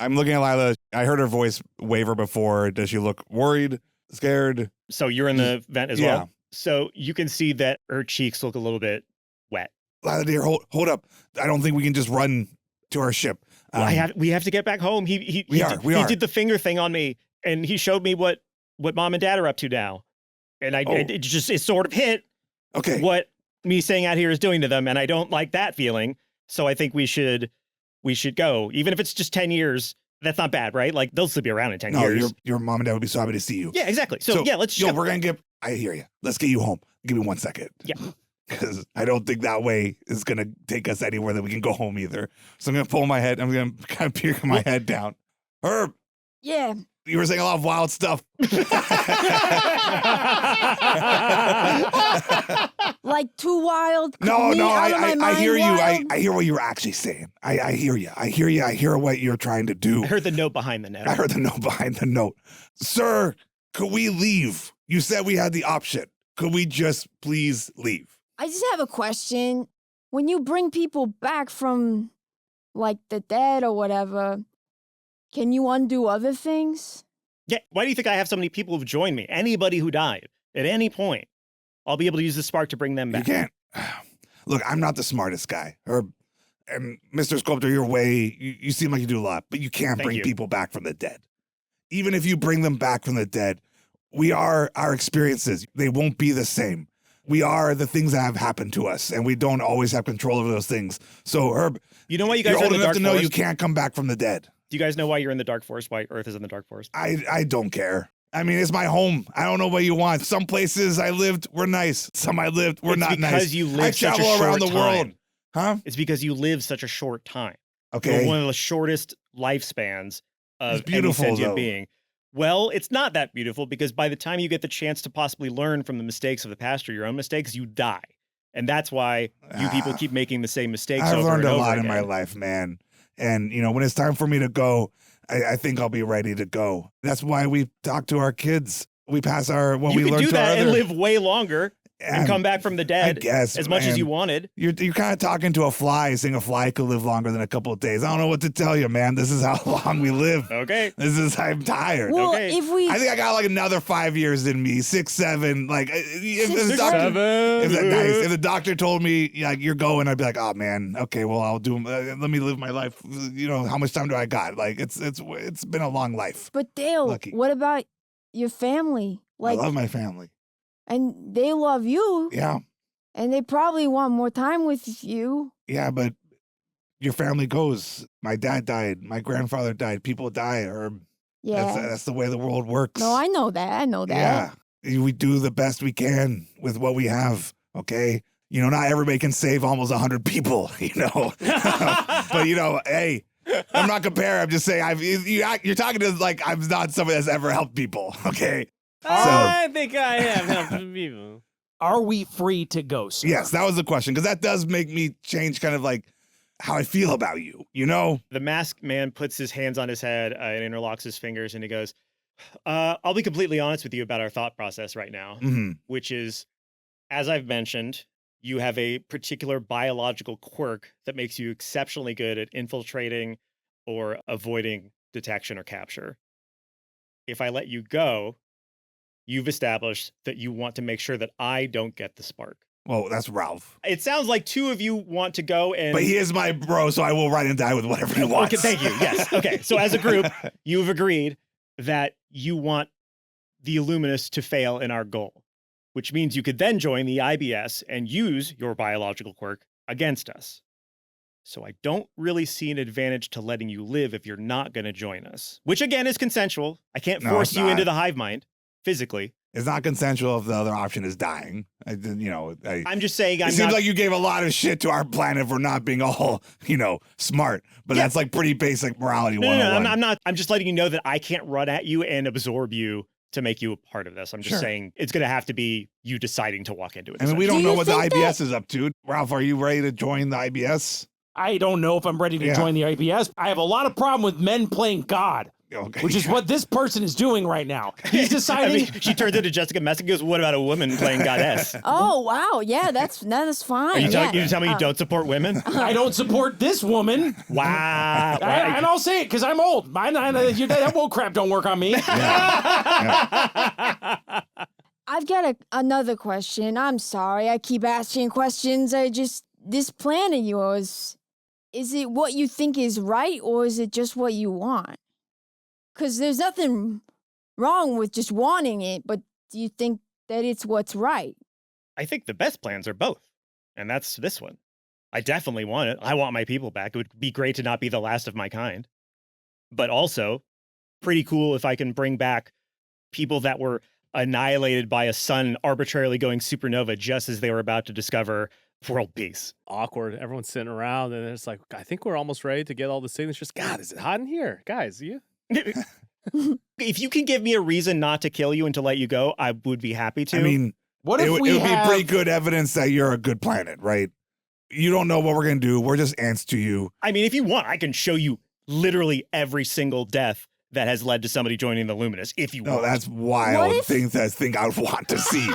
I'm looking at Lila. I heard her voice waver before. Does she look worried, scared? So you're in the vent as well? So you can see that her cheeks look a little bit wet. Lila, dear, hold up. I don't think we can just run to our ship. We have to get back home. He did the finger thing on me, and he showed me what mom and dad are up to now. And it sort of hit what me staying out here is doing to them, and I don't like that feeling. So I think we should go. Even if it's just 10 years, that's not bad, right? Like, they'll still be around in 10 years. Your mom and dad would be so happy to see you. Yeah, exactly. So yeah, let's we're going to I hear you. Let's get you home. Give me 1 second. Yeah. Because I don't think that way is going to take us anywhere that we can go home either. So I'm going to pull my head. I'm going to kind of peek my head down. Herb. Yeah. You were saying a lot of wild stuff. Like too wild? No, I hear you. Wild? I hear what you're actually saying. I hear you. I hear what you're trying to do. I heard the note behind the note. I heard the note behind the note. Sir, could we leave? You said we had the option. Could we just please leave? I just have a question. When you bring people back from, like, the dead or whatever, can you undo other things? Yeah. Why do you think I have so many people who've joined me? Anybody who died at any point, I'll be able to use the spark to bring them back. You can't. Look, I'm not the smartest guy. And Mr. Sculptor, your way, you seem like you do a lot, but you can't bring people back from the dead. Even if you bring them back from the dead, we are our experiences. They won't be the same. We are the things that have happened to us, and we don't always have control over those things. So, Herb, you know why you guys you're are old in the enough dark to know forest? you can't come back from the dead. Do you guys know why you're in the dark forest? Why Earth is in the dark forest? I don't care. I mean, it's my home. I don't know what you want. Some places I lived were nice. Some I lived were not nice. Because you live I such a travel around short the world. time. Huh? It's because you live such a short time. Okay. You're one of the shortest lifespans of any sentient being. Well, it's not that beautiful because by the time you get the chance to possibly learn from the mistakes of the past or your own mistakes, you die. And that's why you people keep making the same mistakes over and over I've learned a lot again. in my life, man. And, when it's time for me to go, I think I'll be ready to go. That's why we talk to our kids. We pass what we learned to our You could do that and live way longer and come back from the dead as much as you wanted. You're kind of talking to a fly, saying a fly could live longer than a couple of days. I don't know what to tell you, man. This is how long we live. Okay. I'm tired. Well, okay. I think I got like another 5 years in me, 6, 7. Like, if the doctor told me, like, you're going, I'd be like, oh man, okay, well, I'll do. Let me live my life. How much time do I got? Like, it's been a long life. But Dale, Lucky. what about your family? Like, I love my family. And they love you. Yeah. And they probably want more time with you. Yeah, but your family goes. My dad died. My grandfather died. People die. Yeah. That's the way the world works. No, I know that. Yeah. We do the best we can with what we have, okay? not everybody can save almost 100 people, But, hey, I'm not comparing. I'm just saying you're talking to like I'm not somebody that's ever helped people, okay? I think I have helped people. Are we free to go, sir? Yes, that was the question, because that does make me change kind of like how I feel about you, The masked man puts his hands on his head and interlocks his fingers, and he goes, I'll be completely honest with you about our thought process right now, which is, as I've mentioned, you have a particular biological quirk that makes you exceptionally good at infiltrating or avoiding detection or capture. If I let you go, you've established that you want to make sure that I don't get the spark. Well, that's Ralph. It sounds like two of you want to go and... But he is my bro, so I will ride and die with whatever he wants. Okay, thank you. Yes. Okay, so as a group, you've agreed that you want the Illuminous to fail in our goal, which means you could then join the IBS and use your biological quirk against us. So I don't really see an advantage to letting you live if you're not going to join us, which again is consensual. I can't force you into the hive mind physically. It's not consensual if the other option is dying. I'm just saying. It seems like you gave a lot of shit to our planet for not being all, smart. But that's like pretty basic morality. No, I'm not. I'm just letting you know that I can't run at you and absorb you to make you a part of this. I'm just saying it's going to have to be you deciding to walk into it. I mean, we don't know what the IBS is up to. Ralph, are you ready to join the IBS? I don't know if I'm ready to join the IBS. I have a lot of problem with men playing God. Okay, which is what this person is doing right now. He's deciding. She turns into Jessica Messick and goes, what about a woman playing goddess? Oh, wow. Yeah, that's fine. You tell me you don't support women? I don't support this woman. Wow. And I'll say it because I'm old. That woke crap don't work on me. I've got another question. I'm sorry. I keep asking questions. This plan of yours, is it what you think is right or is it just what you want? Because there's nothing wrong with just wanting it, but do you think that it's what's right? I think the best plans are both, and that's this one. I definitely want it. I want my people back. It would be great to not be the last of my kind. But also, pretty cool if I can bring back people that were annihilated by a sun arbitrarily going supernova just as they were about to discover world peace. Awkward. Everyone's sitting around, and it's like, I think we're almost ready to get all the signatures. God, is it hot in here? Guys, you... If you can give me a reason not to kill you and to let you go, I would be happy to. I mean, it would be pretty good evidence that you're a good planet, right? You don't know what we're going to do. We're just ants to you. I mean, if you want, I can show you literally every single death that has led to somebody joining the Luminous, if you want. No, that's wild things I think I would want to see.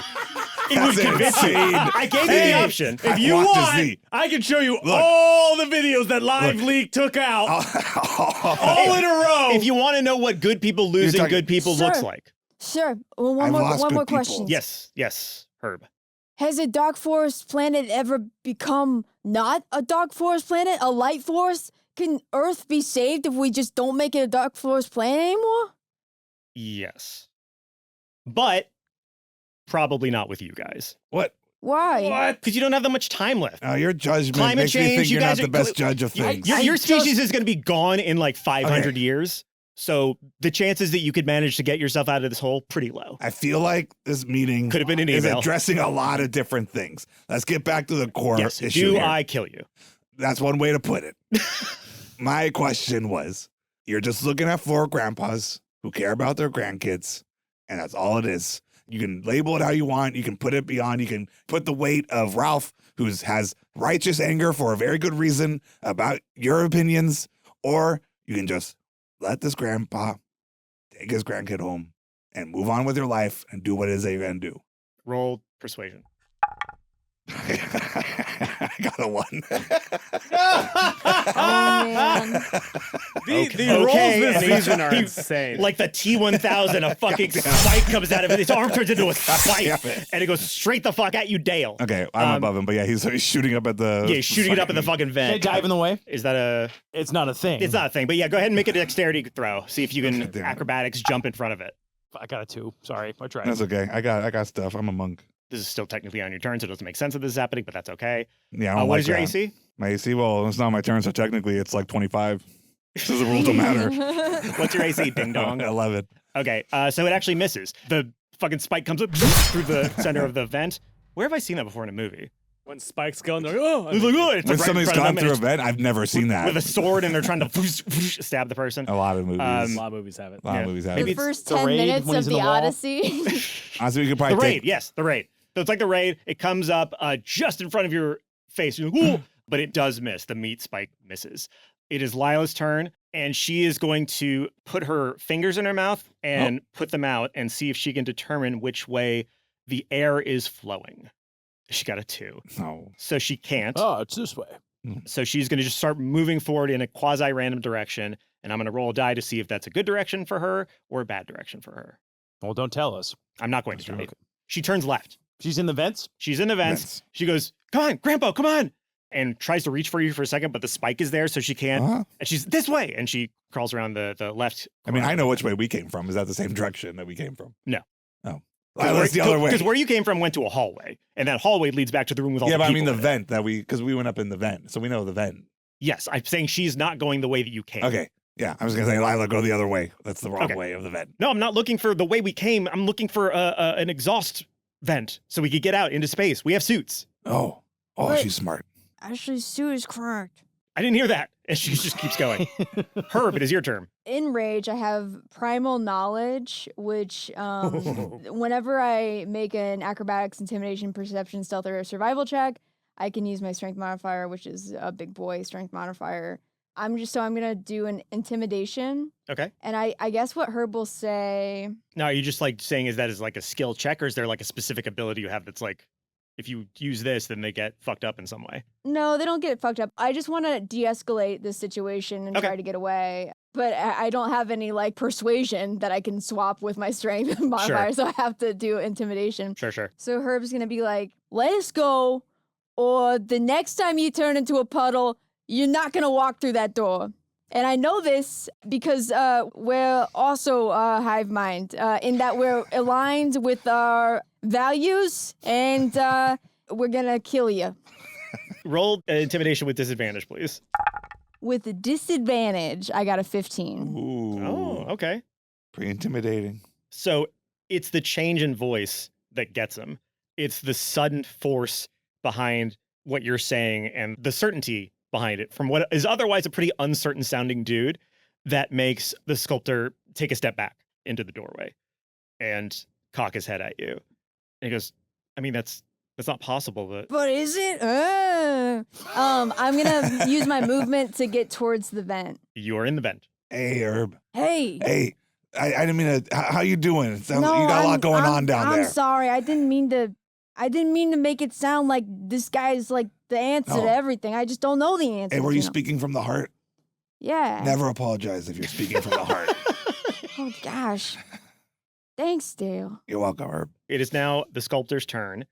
It would convince you. I gave you the option. If you want, I can show you all the videos that Live Leak took out all in a row. If you want to know what good people losing good people looks like. Sure. Well, one more question. Yes, Herb. Has a dark forest planet ever become not a dark forest planet, a light forest? Can Earth be saved if we just don't make it a dark forest planet anymore? Yes. But probably not with you guys. What? Why? What? Because you don't have that much time left. Your judgment Climate makes change, me think you you're guys not the best judge of things. Your species is going to be gone in like 500 years. So the chances that you could manage to get yourself out of this hole, pretty low. I feel like this meeting could have been an is email. Addressing a lot of different things. Let's get back to the core issue. Do I kill you? That's one way to put it. My question was, you're just looking at 4 grandpas who care about their grandkids, and that's all it is. You can label it how you want. You can put it beyond. You can put the weight of Ralph, who has righteous anger for a very good reason about your opinions, or you can just let this grandpa take his grandkid home and move on with your life and do what it is that you're going to do. Roll persuasion. I got a 1. Oh, man. The rolls this season are insane. Like the T-1000, a fucking spike comes out of it. His arm turns into a spike, and it goes straight the fuck at you, Dale. Okay, I'm above him, but yeah, he's shooting up at the... Yeah, he's shooting it up in the fucking vent. Can I dive in the way? Is that a... It's not a thing. It's not a thing, but yeah, go ahead and make a dexterity throw. See if you can acrobatics jump in front of it. I got a 2. Sorry, I tried. That's okay. I got stuff. I'm a monk. This is still technically on your turn, so it doesn't make sense that this is happening, but that's okay. Yeah, I don't what like is your that. AC? My AC? Well, it's not my turn, so technically it's like 25. So the rules don't matter. What's your AC, ding dong? 11. Okay, so it actually misses. The fucking spike comes up through the center of the vent. Where have I seen that before in a movie? When Spike's going, they're like, oh, It's like, oh, it's When right in somebody's front of gone them, through a and vent, I've never seen that. with a sword, and they're trying to stab the person. A lot of movies. a lot of movies have it. A lot of movies have The it. first the 10 raid minutes when of he's in the the wall. Odyssey. Honestly, we could The probably raid, take. yes, the raid. So it's like the raid. It comes up just in front of your face. You're like, "Ooh," but it does miss. The meat spike misses. It is Lila's turn, and she is going to put her fingers in her mouth and put them out and see if she can determine which way the air is flowing. She got a 2. No. So she can't. Oh, it's this way. So she's going to just start moving forward in a quasi-random direction, and I'm going to roll a die to see if that's a good direction for her or a bad direction for her. Well, don't tell us. I'm not going to tell you. She turns left. She's in the vents? She's in the vents. Vents. She goes, come on, Grandpa, come on. And tries to reach for you for a second, but the spike is there, so she can't. Huh? And she's this way. And she crawls around the left. I mean, I know which way we came from. Is that the same direction that we came from? No. Oh. That's the other way. Because where you came from went to a hallway. And that hallway leads back to the room with all Yeah, the but I people mean the in it. vent that because we went up in the vent. So we know the vent. Yes, I'm saying she's not going the way that you came. Okay. Yeah, I was going to say, Lila, go the other way. That's the wrong way of the vent. No, I'm not looking for the way we came. I'm looking for an exhaust vent so we could get out into space. We have suits. Oh, But- she's smart. Actually, Sue is correct. I didn't hear that. And she just keeps going. Herb, it is your turn. In Rage, I have Primal Knowledge, which whenever I make an acrobatics, intimidation, perception, stealth, or survival check, I can use my strength modifier, which is a big boy strength modifier. I'm going to do an intimidation. Okay. And I guess what Herb will say. Now, are you just like saying is that is like a skill check, or is there like a specific ability you have that's like, if you use this, then they get fucked up in some way? No, they don't get fucked up. I just want to de-escalate this situation and Okay. try to get away. But I don't have any like persuasion that I can swap with my strength modifier, so I have to do intimidation. Sure. So Herb's gonna be like, "Let us go, or the next time you turn into a puddle, you're not gonna walk through that door." And I know this because we're also hive mind in that we're aligned with our values, and we're gonna kill you. Roll intimidation with disadvantage, please. With a disadvantage, I got a 15. Ooh. Oh, okay. Pretty intimidating. So it's the change in voice that gets him. It's the sudden force behind what you're saying and the certainty behind it from what is otherwise a pretty uncertain sounding dude that makes the sculptor take a step back into the doorway and cock his head at you. And he goes, I mean, that's not possible. But is it? I'm gonna use my movement to get towards the vent. You're in the vent. Hey, Herb. Hey. Hey, I didn't mean to. How you doing? It sounds No, like you got a lot going I'm- on down I'm there. sorry. I didn't mean to make it sound like this guy's like the answer No. to everything. I just don't know the answer. Hey, were you speaking from the heart? Yeah. Never apologize if you're speaking from the heart. Oh gosh. Thanks, Dale. You're welcome, Herb. It is now the sculptor's turn,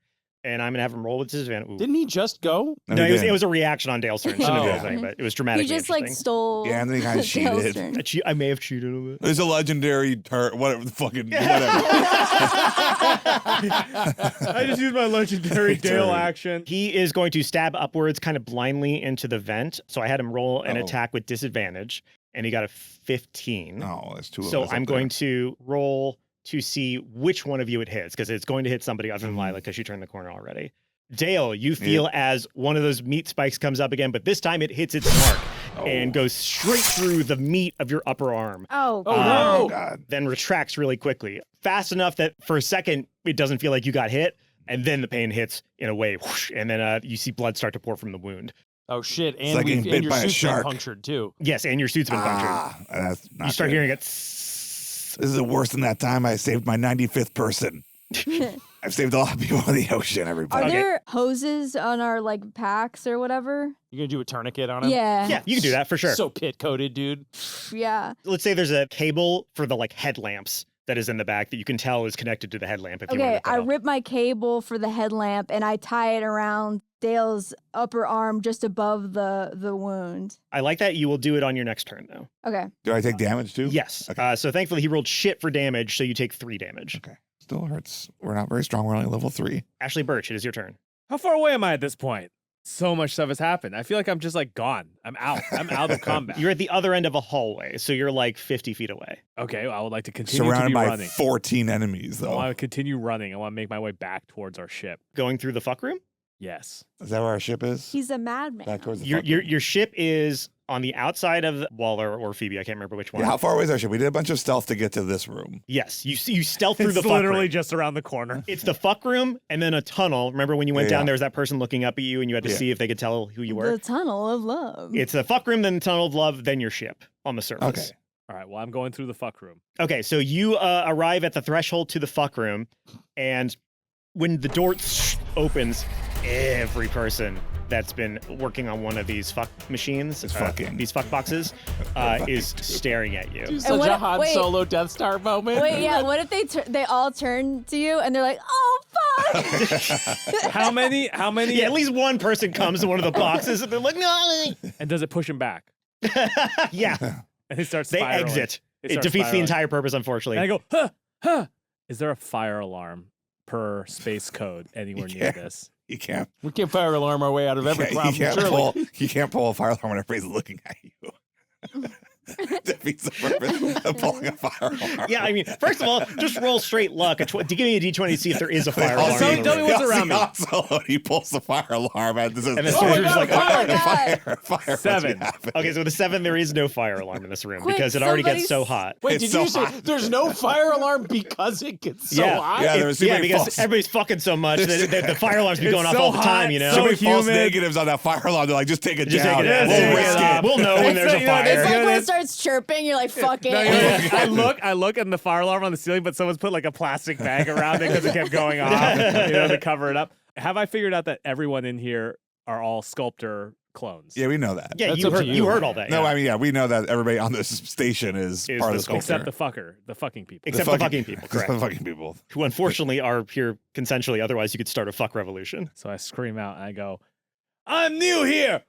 and I'm gonna have him roll with disadvantage. Ooh. Didn't he just go? No, it was a reaction on Dale's turn. Shouldn't have been a Oh. thing, but it was He dramatically just like interesting. stole. Yeah, Anthony kinda Dale's cheated. turn. I may have cheated a little bit. There's a legendary whatever the fucking whatever. I just used my legendary Dale Turn. action. He is going to stab upwards kind of blindly into the vent. So I had him roll an Oh. attack with disadvantage, and he got a 15. No, there's two of So us. I'm up going there. to roll to see which one of you it hits, because it's going to hit somebody other than Mm-hmm. Lila, because she turned the corner already. Dale, you feel as one of those meat spikes comes up again, but this time it hits its mark and goes straight through the meat of your upper arm. Oh, Oh, God. Oh God. Then retracts really quickly, fast enough that for a second it doesn't feel like you got hit, and then the pain hits in a wave, whoosh, and then you see blood start to pour from the wound. Oh shit! And, like getting bit and your by a suit's been shark. punctured too. Yes, and your suit's been punctured. That's not You start good. hearing it. This is worse than that time I saved my 95th person. I've saved a lot of people in the ocean, Are everybody. Okay. there hoses on our like packs or whatever? You're gonna do a tourniquet on him? Yeah. Yeah, you can do that for sure. So pit coated, dude. Yeah. Let's say there's a cable for the like headlamps that is in the back that you can tell is connected to the headlamp. If you Okay, want to I tell. rip my cable for the headlamp and I tie it around Dale's upper arm just above the wound. I like that. You will do it on your next turn, though. Okay. Do I take damage too? Yes. Okay. So thankfully he rolled shit for damage, so you take 3 damage. Okay. Still hurts. We're not very strong. We're only level 3. Ashley Birch, it is your turn. How far away am I at this point? So much stuff has happened. I feel like I'm just like gone. I'm out. I'm out of combat. You're at the other end of a hallway, so you're like 50 feet away. Okay, well, I would like to continue to Surrounded be by running. 14 enemies, I though. want to continue running. I want to make my way back towards our ship. Going through the fuck room? Yes. Is that where our ship is? He's a madman. Back towards the Your ship is on the outside of Waller or Phoebe. I can't remember which one. Yeah, how far away is our ship? We did a bunch of stealth to get to this room. Yes, you stealth through the It's fuck literally room. just around the corner. It's the fuck room and then a tunnel. Remember when you went down, there was that person looking up at you and you had to see if they could tell who you were? The tunnel of love. It's the fuck room, then the tunnel of love, then your ship on the surface. Okay. All right, well, I'm going through the fuck room. Okay, so you arrive at the threshold to the fuck room, and when the door opens, every person that's been working on one of these fuck machines, these fuck boxes, is staring at you. Such a Han Solo Death Star moment. Wait, yeah. What if they all turn to you and they're like, "Oh fuck"? How many? Yeah, at least one person comes to one of the boxes and they're like, "No!" And does it push him back? Yeah. And he starts. They spiraling. exit. It starts defeats the spiraling. entire purpose, unfortunately. And I go, huh, huh. Is there a fire alarm per space code anywhere near this? You can't. We can't fire alarm our way out of every problem. You can't pull a fire alarm when everybody's looking at you. Defeats the purpose of pulling a fire alarm. Yeah, I mean, first of all, just roll straight luck. Give me a d20 to see if there is a fire alarm. Tell me what's around me. Also, he pulls the fire alarm and this is And the soldier's like, fire. 7. Okay, so with a 7, there is no fire alarm in this room because it already gets so hot. Wait, did you say there's no fire alarm because it gets so hot? Yeah, because everybody's fucking so much that the fire alarms be going off all the time, you know? So many false negatives on that fire alarm. They're like, just take it down. We'll risk it. We'll know when there's a fire. It's like when it starts chirping, you're like, "Fuck it." I look at the fire alarm on the ceiling, but someone's put like a plastic bag around it because it kept going off, to cover it up. Have I figured out that everyone in here are all sculptor clones? Yeah, we know that. Yeah, you heard all that. No, I mean, we know that everybody on this station is part of the sculpture. Except the fucking people. Except the fucking people, correct. The fucking people. Who unfortunately are here consensually, otherwise you could start a fuck revolution. So I scream out and I go, "I'm new here!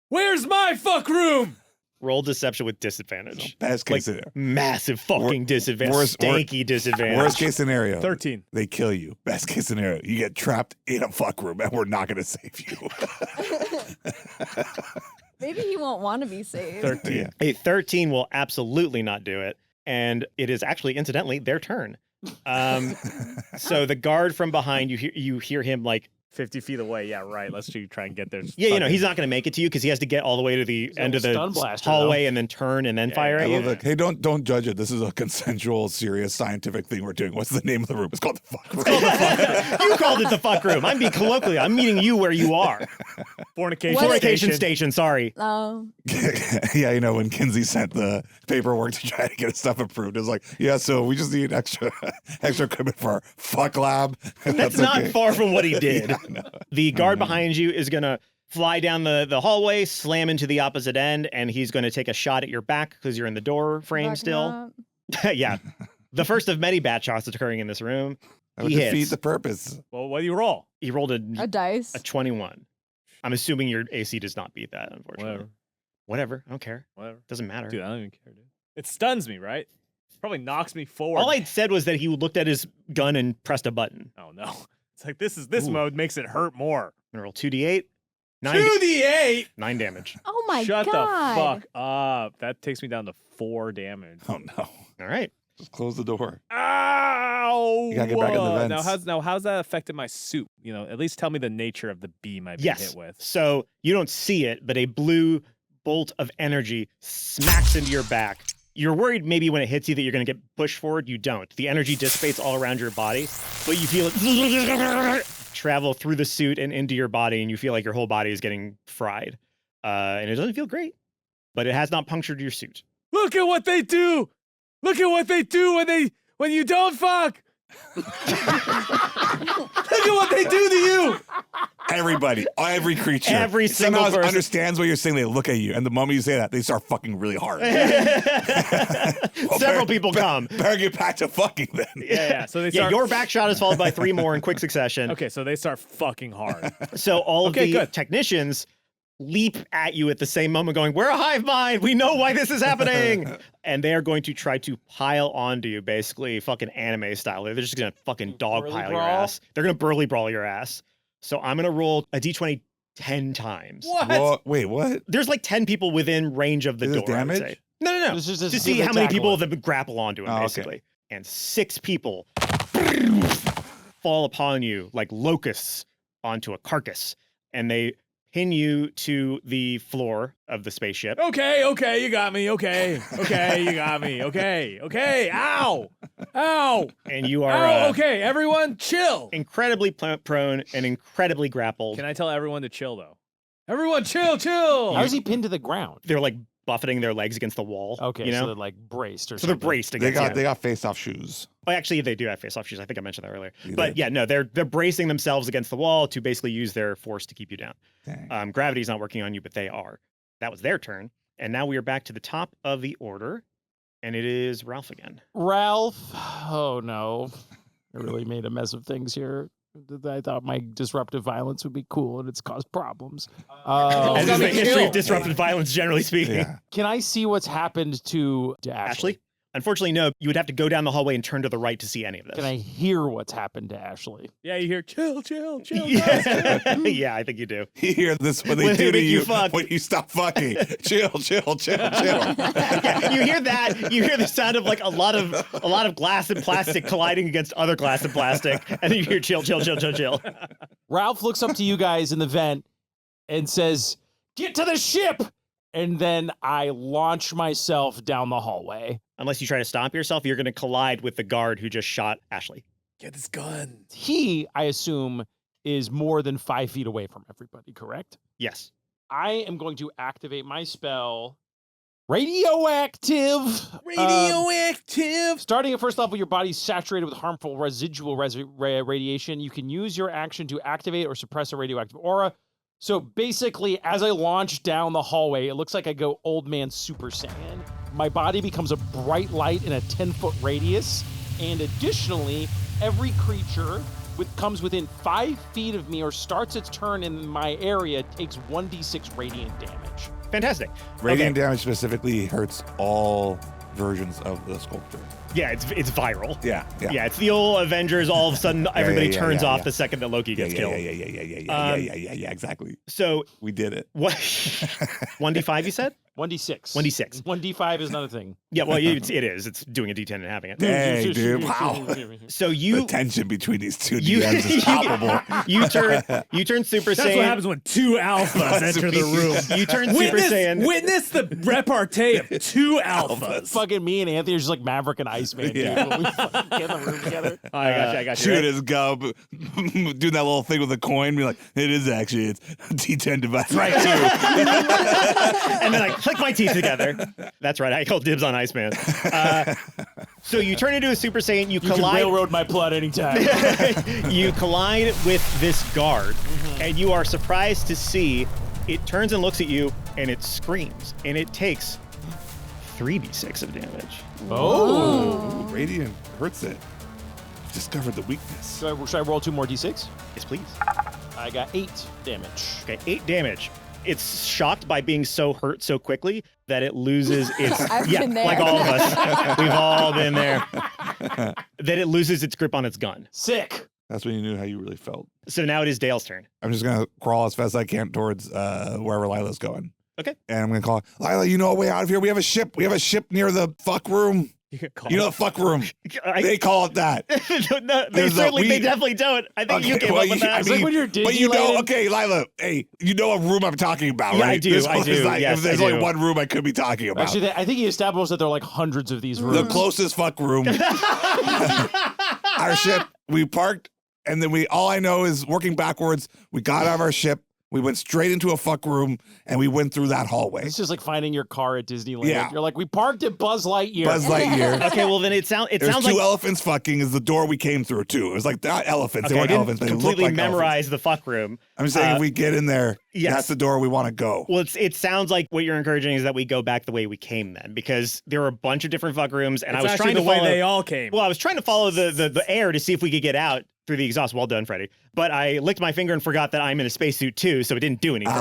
Where's my fuck room?" Roll deception with disadvantage. Best case scenario. Massive fucking disadvantage. Stanky disadvantage. Worst case scenario. 13. They kill you. Best case scenario. You get trapped in a fuck room and we're not going to save you. Maybe he won't want to be saved. 13. Yeah. A 13 will absolutely not do it. And it is actually, incidentally, their turn. So the guard from behind, you hear him like 50 feet away. Yeah, right. Let's try and get there. Yeah, he's not going to make it to you because he has to get all the way to the end of the hallway and then turn and then fire at you. Hey, don't judge it. This is a consensual, serious, scientific thing we're doing. What's the name of the room? It's called the fuck room. You called it the fuck room. I'm being colloquially. I'm meeting you where you are. Fornication station. Sorry. Oh. Yeah, when Kinsey sent the paperwork to try to get his stuff approved, it was like, yeah, so we just need extra equipment for our fuck lab. That's not okay. far from what he did. Yeah, no. The guard behind you is going to fly down the hallway, slam into the opposite end, and he's going to take a shot at your back because you're in the door frame still. Yeah. The first of many bat shots that's occurring in this room. That would defeat the purpose. Well, what do you roll? He rolled a dice. A 21. I'm assuming your AC does not beat that, unfortunately. Whatever. I don't care. Whatever. Doesn't matter. Dude, I don't even care, dude. It stuns me, right? Probably knocks me forward. All I said was that he looked at his gun and pressed a button. Oh, no. It's like this mode makes it hurt more. I'm gonna roll 2d8. 2d8? 9 damage. Oh my God. Shut the fuck up. That takes me down to 4 damage. Oh no. All right. Just close the door. Ow! You gotta get back in the vents. How's that affected my suit? At least tell me the nature of the beam I've been hit with. So you don't see it, but a blue bolt of energy smacks into your back. You're worried maybe when it hits you that you're going to get pushed forward. You don't. The energy dissipates all around your body, but you feel it travel through the suit and into your body, and you feel like your whole body is getting fried. And it doesn't feel great, but it has not punctured your suit. Look at what they do! Look at what they do when you don't fuck! Look at what they do to you! Everybody, every creature, every single person understands what you're saying. They look at you, and the moment you say that, they start fucking really hard. Several people come. Better get back to fucking then. Yeah. So they start. Your back shot is followed by 3 more in quick succession. Okay, so they start fucking hard. So all of the technicians leap at you at the same moment going, "We're a hive mind. We know why this is happening." And they are going to try to pile onto you, basically fucking anime style. They're just going to fucking dogpile your ass. They're going to burly brawl your ass. So I'm going to roll a d20 10 times. What? Wait, what? There's like 10 people within range of the door. Damage? I would say. No. This is to see how many people that grapple onto him, basically. Okay. And 6 people fall upon you like locusts onto a carcass, and they pin you to the floor of the spaceship. Okay, you got me. Okay, you got me. Okay, ow. And you are Ow, okay, everyone chill. incredibly prone and incredibly grappled. Can I tell everyone to chill, though? Everyone chill. How is he pinned to the ground? They're like buffeting their legs against the wall. Okay, you know? so they're like braced or So something. they're braced They against got face-off shoes. Oh, actually, they do have face-off shoes. I think I mentioned that earlier. You But did. yeah, no, they're bracing themselves against the wall to basically use their force to keep you down. Dang. Gravity's not working on you, but they are. That was their turn. And now we are back to the top of the order, and it is Ralph again. Ralph. Oh no, I really made a mess of things here. I thought my disruptive violence would be cool, and it's caused problems. As is the history kill. of disruptive violence, generally speaking. Yeah. Can I see what's happened to Ashley? Ashley? Unfortunately, no. You would have to go down the hallway and turn to the right to see any of this. Can I hear what's happened to Ashley? Yeah, you hear chill. Yeah, I think you do. You hear this when When they they do to make you you fuck. when you stop fucking. Chill. Yeah, you hear that. You hear the sound of like a lot of glass and plastic colliding against other glass and plastic, and then you hear chill. Ralph looks up to you guys in the vent and says, "Get to the ship!" And then I launch myself down the hallway. Unless you try to stop yourself, you're going to collide with the guard who just shot Ashley. Get this gun. He, I assume, is more than 5 feet away from everybody, correct? Yes. I am going to activate my spell, Radioactive. Starting at first level, your body's saturated with harmful residual radiation. You can use your action to activate or suppress a radioactive aura. So basically, as I launch down the hallway, it looks like I go Old Man Super Saiyan. My body becomes a bright light in a 10-foot radius. And additionally, every creature comes within 5 feet of me or starts its turn in my area takes 1d6 radiant damage. Fantastic. Radiant damage specifically hurts all versions of the sculpture. Yeah, it's viral. Yeah. Yeah, it's the old Avengers. All of a sudden, everybody yeah, turns yeah, off yeah. the second that Loki gets killed. Yeah, exactly. So We did it. what? 1d5, you said? 1d6. 1d6. 1d5 is not a thing. Yeah, well, it is. It's doing a d10 and having it. Dang, dude. Wow. So The you tension between these two you DMs is palpable. you turn Super That's Saiyan. what happens when two alphas enter the room. You turn Super Saiyan. Witness the repartee of two alphas. Fucking me and Anthony are just like Maverick and Iceman. Yeah. Dude, when we fucking get in the room together. I got you. Shoot right? his gum, doing that little thing with the coin, be like, it's D10 divided by 2. And then I click my teeth together. That's right. I called dibs on Iceman. So you turn into a Super Saiyan. You You can collide. railroad my plot anytime. You collide with this guard, and you are surprised to see it turns and looks at you, and it screams, and it takes 3d6 of damage. Oh. Radiant hurts it. You've discovered the weakness. Should I roll 2 more d6? Yes, please. I got 8 damage. Okay, 8 damage. It's shocked by being so hurt so quickly that it loses its I've been there. like all of us. We've all been there. That it loses its grip on its gun. Sick. That's when you knew how you really felt. So now it is Dale's turn. I'm just going to crawl as fast as I can towards wherever Lila's going. Okay. And I'm going to call, Lila, you know a way out of here? We have a ship. We have a ship near the fuck room. You know the fuck room. They call it that. No, they definitely don't. I think you came up with that. It's like when you're But you know, Disneyland. okay, Lila, hey, you know what room I'm talking about, Yeah, right? I do, This I one do, is like, yes, if there's I only do. one room I could be talking about. Actually, I think he established that there are like hundreds of these rooms. The closest fuck room. Our ship, we parked, and then all I know is working backwards, we got out of our ship, we went straight into a fuck room, and we went through that hallway. It's just like finding your car at Disneyland. Yeah. You're like, we parked at Buzz Lightyear. Buzz Lightyear. Okay, well then it sounds There's like two elephants fucking is the door we came through too. It was like not elephants. okay, They I weren't didn't elephants, but they looked completely like memorize the fuck room. elephants. I'm saying if we get in there, yes. that's the door we want to go. Well, it sounds like what you're encouraging is that we go back the way we came then, because there were a bunch of different fuck rooms, and It's I was actually trying to the way follow. they all came. Well, I was trying to follow the air to see if we could get out through the exhaust. Well done, Freddie. But I licked my finger and forgot that I'm in a spacesuit too, so it didn't do anything.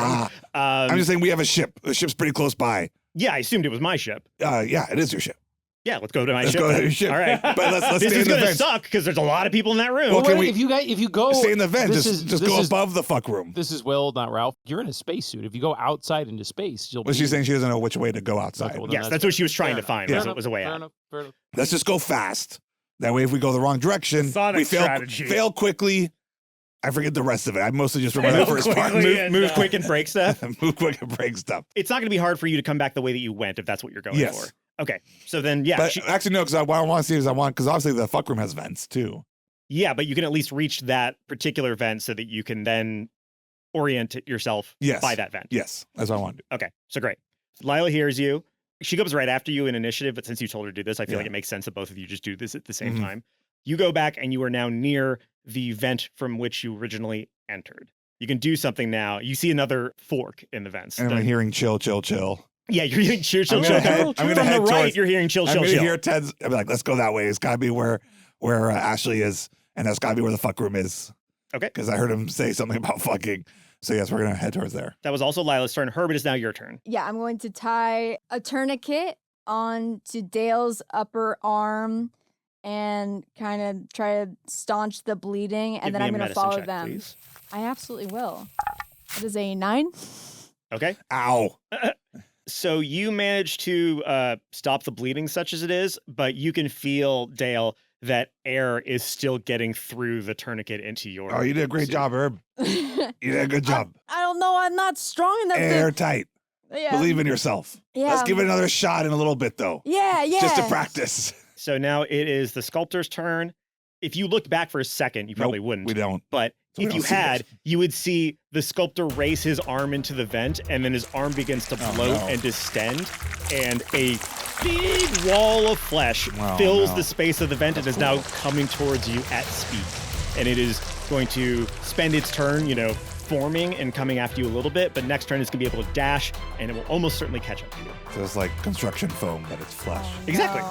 I'm just saying we have a ship. The ship's pretty close by. Yeah, I assumed it was my ship. Yeah, it is your ship. Yeah, let's go to my Let's ship. go to then. your ship. All right. But let's This stay is in the gonna vents. suck because there's a lot of people in that room. Well, can Wait, we if you go stay in the vent? this Just is- go this is- above the fuck room. This is Will, not Ralph. You're in a spacesuit. If you go outside into space, you'll Well, be. she's saying she doesn't know which way to go outside. Okay, well, Yes, that's what she was trying to find. enough. Was a way Fair out. enough. Fair enough. Let's just go fast. That way, if we go the wrong direction, Sonic we strategy. fail quickly, I forget the rest of it. I mostly just remember the first part. Move quick and break stuff. Move quick and break stuff. It's not going to be hard for you to come back the way that you went if that's what you're going Yes. for. Okay, so then, yeah. But actually, no, because what I want to see is because obviously the fuck room has vents too. Yeah, but you can at least reach that particular vent so that you can then orient yourself by that vent. Yes, that's what I want to do. Okay, so great. Lila hears you. She comes right after you in initiative, but since you told her to do this, I feel like it makes sense that both of you just do this at the same time. You go back and you are now near the vent from which you originally entered. You can do something now. You see another fork in the vents. And I'm hearing chill, chill, chill. Yeah, you're hearing chill, chill, chill. I'm From gonna head the right, towards, you're hearing chill, I'm chill, gonna chill. hear Ted's. I'm like, let's go that way. It's got to be where Ashley is, and that's got to be where the fuck room is. Okay. Because I heard him say something about fucking. So yes, we're gonna head towards there. That was also Lila's turn. Herb, it is now your turn. Yeah, I'm going to tie a tourniquet onto Dale's upper arm and kind of try to staunch the bleeding, and then I'm going to follow check, them. Please. I absolutely will. That is a 9. Okay. Ow. So you manage to stop the bleeding, such as it is, but you can feel, Dale, that air is still getting through the tourniquet into your. Oh, you did a great job, Herb. You did a good job. I don't know. I'm not strong enough. Airtight. Yeah. Believe in yourself. Yeah. Let's give it another shot in a little bit, though. Yeah. Just to practice. So now it is the sculptor's turn. If you looked back for a second, you probably wouldn't. We don't. But So we if don't you see had, it. you would see the sculptor raise his arm into the vent, and then his arm begins to float and distend, and a big wall of flesh fills the space of the vent and is now coming towards you at speed. And it is going to spend its turn, forming and coming after you a little bit, but next turn it's going to be able to dash, and it will almost certainly catch up to you. So it's like construction foam, but it's flesh. Exactly.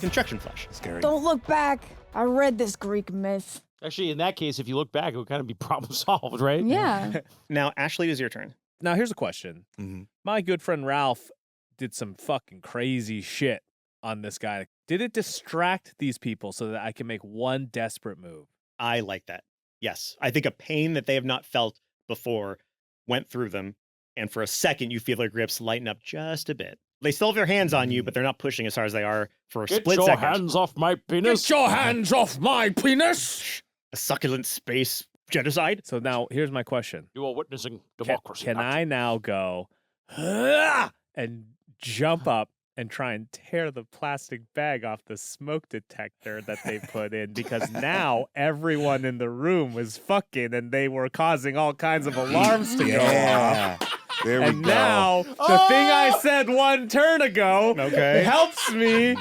Construction flesh. Scary. Don't look back. I read this Greek myth. Actually, in that case, if you look back, it would kind of be problem solved, right? Yeah. Now, Ashley, it is your turn. Now, here's a question. My good friend Ralph did some fucking crazy shit on this guy. Did it distract these people so that I can make one desperate move? I like that. Yes. I think a pain that they have not felt before went through them, and for a second, you feel their grips lighten up just a bit. They still have their hands on you, but they're not pushing as hard as they are for a split second. Get your hands off my penis. Get your hands off my penis! A succulent space genocide. So now, here's my question. You are witnessing democracy. Can I now go and jump up and try and tear the plastic bag off the smoke detector that they put in? Because now everyone in the room was fucking and they were causing all kinds of alarms to go off. There we And go. now, the thing I said one turn ago helps me.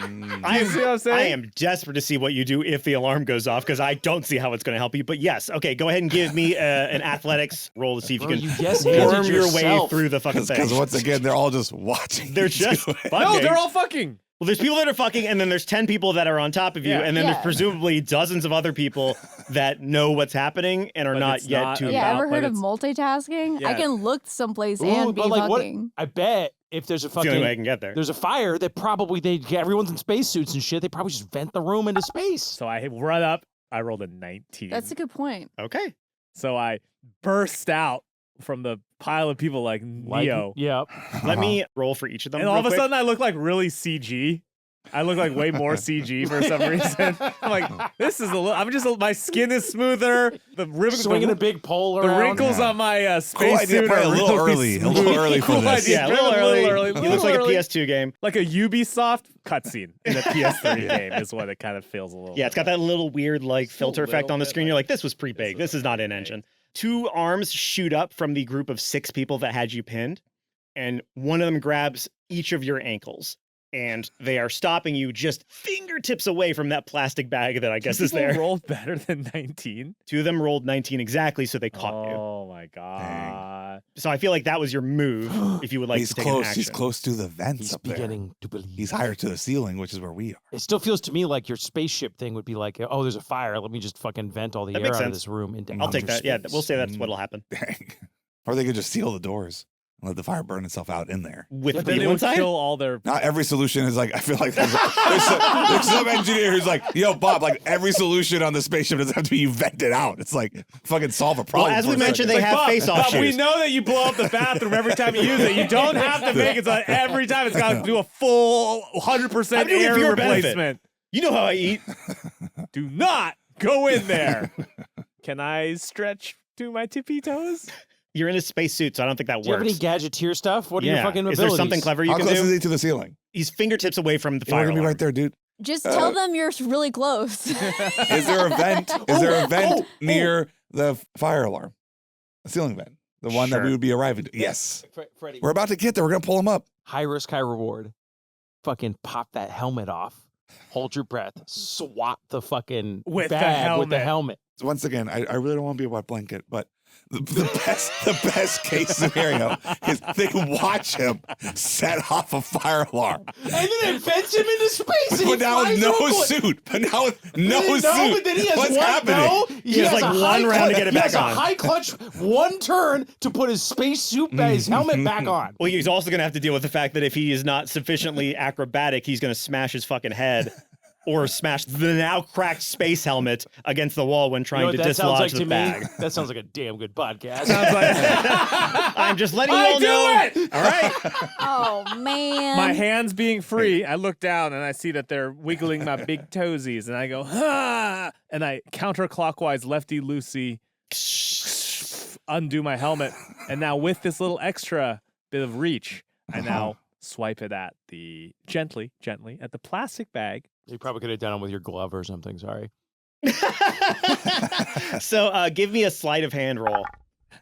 I see what I'm saying? I am desperate to see what you do if the alarm goes off, because I don't see how it's going to help you. But yes, okay, go ahead and give me an athletics roll to see if you can worm your way through the fucking thing. Because once again, they're all just watching. They're just No, fucking. they're all fucking. Well, there's people that are fucking, and then there's 10 people that are on top of you, and then there's presumably dozens of other people that know what's happening and are But not it's yet not tuned Yeah, out. ever heard but of multitasking? I Yeah. can look someplace Ooh, and be but like what? fucking. I bet if there's a It's the only way I fucking can get there. there's a fire, that probably everyone's in spacesuits and shit. They probably just vent the room into space. So I run up. I rolled a 19. That's a good point. Okay. So I burst out from the pile of people like Neo. Yeah. Let me roll for each of them. And all real of a quick. sudden, I look like really CG. I look like way more CG for some reason. I'm like, this is a little. I'm just. My skin is smoother. The ribbon, Swinging a big pole the around. wrinkles on my Cool space idea, suit probably are a little really early. A little smooth. early for Cool this. idea. Yeah, a little early. It looks like a early. PS2 game. Like a Ubisoft cutscene in a PS3 game is what it kind of feels a little. Yeah, it's got that little weird like filter little effect on the bit screen. You're like, this was pre-baked. This is not in big. engine. 2 arms shoot up from the group of 6 people that had you pinned, and one of them grabs each of your ankles. And they are stopping you just fingertips away from that plastic bag that I guess is there. Rolled better than 19. 2 of them rolled 19 exactly, so they caught you. Oh my god! So I feel like that was your move if you would like He's to take close. an action. He's close to the vents He's up there. beginning to believe. He's higher to the ceiling, which is where we are. It still feels to me like your spaceship thing would be like, oh, there's a fire. Let me just fucking vent all the That air makes out of sense. this room into I'll take outer that. Yeah, space. we'll say that's what'll happen. Dang. Or they could just seal the doors and let the fire burn itself out in there. With But then they people would inside? kill all their. Not every solution is like, I feel like there's some engineer who's like, yo, Bob, like every solution on the spaceship doesn't have to be vented out. It's like fucking solve a problem. as for we a mentioned, second. they have Bob, face-off Bob, we shoes. know that you blow up the bathroom every time you use it. You don't have to make it so that every time it's got to do a full 100% I'm doing it air for your benefit. replacement. You know how I eat. Do not go in there. Can I stretch to my tippy toes? You're in a spacesuit, so I don't think that works. Do you have any gadgeteer stuff? What are your fucking abilities? Is there something clever you How can close do? is he to the ceiling? He's fingertips away from the We're fire gonna be alarm. right there, dude. Just tell them you're really close. Is there a vent? Is there a vent near the fire alarm? A ceiling vent. The one that we would be arriving to. Yes. Freddie. We're about to get there. We're gonna pull him up. High risk, high reward. Fucking pop that helmet off. Hold your breath. Swap the fucking With the bag with the helmet. So once again, I really don't want to be a wet blanket, but the best case scenario is they watch him set off a fire alarm. And then it vents him into space. But now with no suit. But now with no suit. But then he has What's one, happening? No, He has like one round to get it back He has on. a high clutch, one turn to put his space suit, his helmet back on. Well, he's also going to have to deal with the fact that if he is not sufficiently acrobatic, he's going to smash his fucking head or smash the now cracked space helmet against the wall when trying to dislodge the bag. That sounds like a damn good podcast. I'm just letting you all know. It! All right. Oh, man. My hands being free, I look down and I see that they're wiggling my big toesies, and I go, ha! And I counterclockwise lefty-loosey undo my helmet. And now with this little extra bit of reach, I now swipe it at the gently at the plastic bag. You probably could have done it with your glove or something. Sorry. So give me a sleight of hand roll.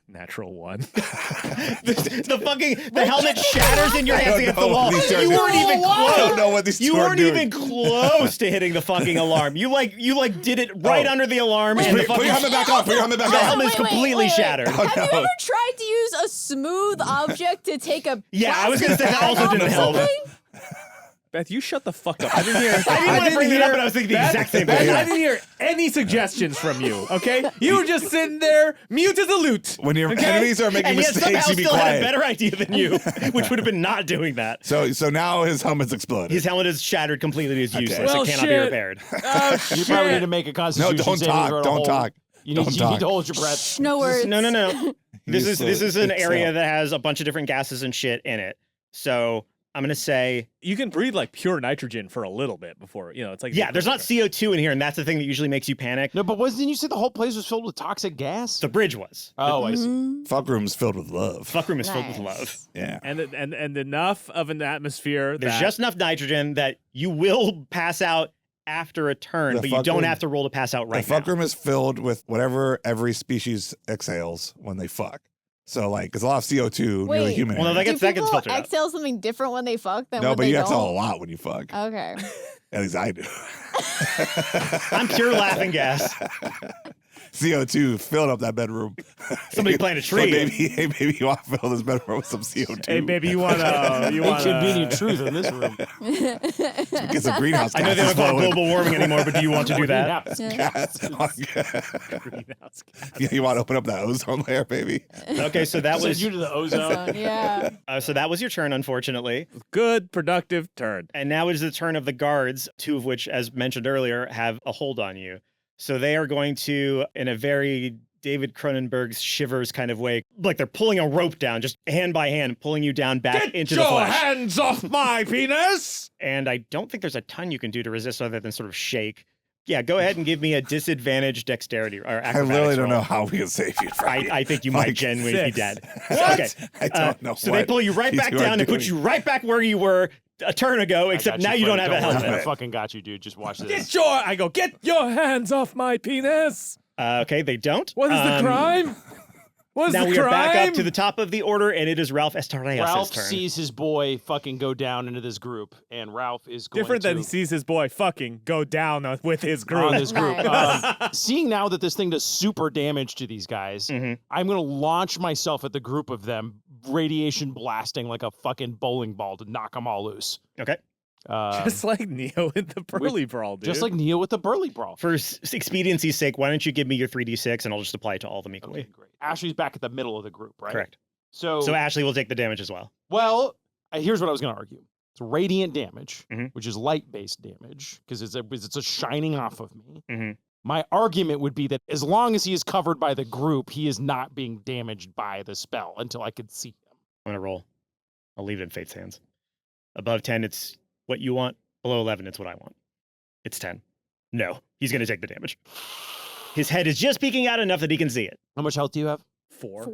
Natural one. the helmet shatters in your hands against the wall. You weren't even close. I don't know what these two are doing. even close to hitting the fucking alarm. You did it right under the alarm, and Put your helmet back on. Put your helmet back the on. helmet is completely shattered. Have you ever tried to use a smooth object to take a Yeah, I was gonna say that plastic also bag didn't off help. something? Beth, you shut the fuck up. I didn't hear. I didn't want to bring it up, but I was thinking the exact same Beth, thing. I didn't hear any suggestions from you. Okay, you were just sitting there, mute as a lute. When your enemies are making And yet somehow mistakes, you be still had a quiet. better idea than you, which would have been not doing that. So now his helmet's exploded. His helmet is shattered completely. It's useless. Well, it cannot be shit. repaired. Oh You shit! probably need to make a No, constitution don't saving talk. throw to Don't hold. talk. You Don't need talk. to hold your breath. No words. No. This is an area Excel. that has a bunch of different gases and shit in it. So I'm gonna say, You can breathe like pure nitrogen for a little bit before it's like yeah, there's not CO2 in here, and that's the thing that usually makes you panic. No, but didn't you say the whole place was filled with toxic gas? The bridge was. Oh, I see. Fuck room's filled with love. Fuck room is filled with Nice. love. Yeah. and enough of an atmosphere. There's that just enough nitrogen that you will pass out after a turn, The but you fuck don't room- have to roll to pass out right The fuck now. room is filled with whatever every species exhales when they fuck. So like, it's a lot of CO2 near the Wait. human. Well, no, area. that gets people filtered out. exhale something different when they fuck than No, when but they you don't? exhale a lot when you fuck. Okay. At least I do. I'm pure laughing gas. CO2 filled up that bedroom. Somebody plant a So tree. maybe you want to fill this bedroom with some CO2. Hey, baby, you want to? Inconvenient truth in this room. Get some greenhouse I know they gases don't call it flowing. global warming anymore, but do you want to do that? Gas. Greenhouse gas. Yeah, you want to open up that ozone layer, baby? Okay, so that Send was you to the ozone. Yeah. so that was your turn, unfortunately. Good, productive turn. And now is the turn of the guards, two of which, as mentioned earlier, have a hold on you. So they are going to, in a very David Cronenberg's Shivers kind of way, like they're pulling a rope down, just hand by hand, pulling you down back into the flesh. hands off my penis! And I don't think there's a ton you can do to resist other than sort of shake. Yeah, go ahead and give me a disadvantage dexterity or acrobatics I really don't roll. know how we can save you. Freddie. I think you might Like, genuinely be 6. dead. What? Okay. I don't know. So they pull you right these back two are down and put doing. you right back where you were a turn ago, except now you don't have a worry, helmet. I fucking got you, dude. Just watch this. Get your hands off my penis! Okay, they don't. What is the crime? What is Now the we crime? are back up to the top of the order, and it is Ralph Estarellas' Ralph turn. sees his boy fucking go down into this group, and Ralph is going Different to than he sees his boy fucking go down with his group. on this group. Nice. Seeing now that this thing does super damage to these guys, Mhm. I'm going to launch myself at the group of them, radiation blasting like a fucking bowling ball to knock them all loose. Okay. Just like Neo in the Burly Brawl, dude. Just like Neo with the Burly Brawl. For expediency's sake, why don't you give me your 3d6, and I'll just apply it to all of them equally. Okay, great. Ashley's back at the middle of the group, right? Correct. So, So Ashley will take the damage as well. well, here's what I was going to argue. It's radiant damage, Mhm. which is light-based damage, because it's a shining off of me. Mhm. My argument would be that as long as he is covered by the group, he is not being damaged by the spell until I could see him. I'm gonna roll. I'll leave it in Fate's hands. Above 10, it's what you want. Below 11, it's what I want. It's 10. No, he's gonna take the damage. His head is just peeking out enough that he can see it. How much health do you have? 4.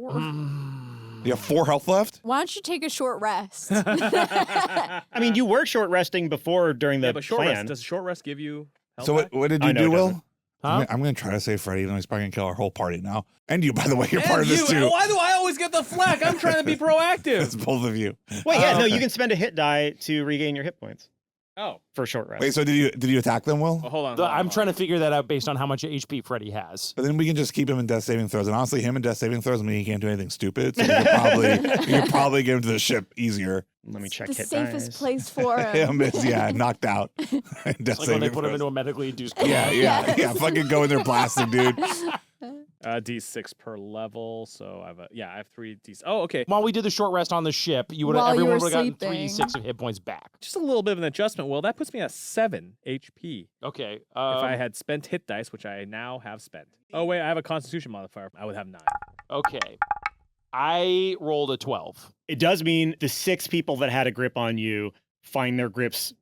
You have 4 health left? Why don't you take a short rest? I mean, you were short resting before during the but short plan. rest. Does short rest give you health So back? what did I you know do, it Will? doesn't. Huh? I'm going to try to save Freddie, even though he's probably going to kill our whole party now. And you, by the way, you're part of And this you, too. why do I always get the flack? I'm trying to be proactive. It's both of you. Wait, yeah, no, you can spend a hit die to regain your hit points Oh. for short rest. Wait, so did you attack them, Will? Well, hold on. I'm trying to figure that out based on how much HP Freddie has. But then we can just keep him in death saving throws. And honestly, him in death saving throws mean he can't do anything stupid. So you could probably get him to the ship easier. Let me check The hit safest dice. place for him. Him is, knocked out. in death It's like when they saving put him throws. into a medically induced Yeah. Fucking go in there blasting, dude. D6 per level. So I have 3 D6. Oh, okay. While we did the short rest on the ship, While you everyone were would have gotten sleeping. 3d6 of hit points back. Just a little bit of an adjustment. Well, that puts me at 7 HP. Okay. If I had spent hit dice, which I now have spent. Oh, wait, I have a Constitution modifier. I would have 9. Okay. I rolled a 12. It does mean the 6 people that had a grip on you find their grips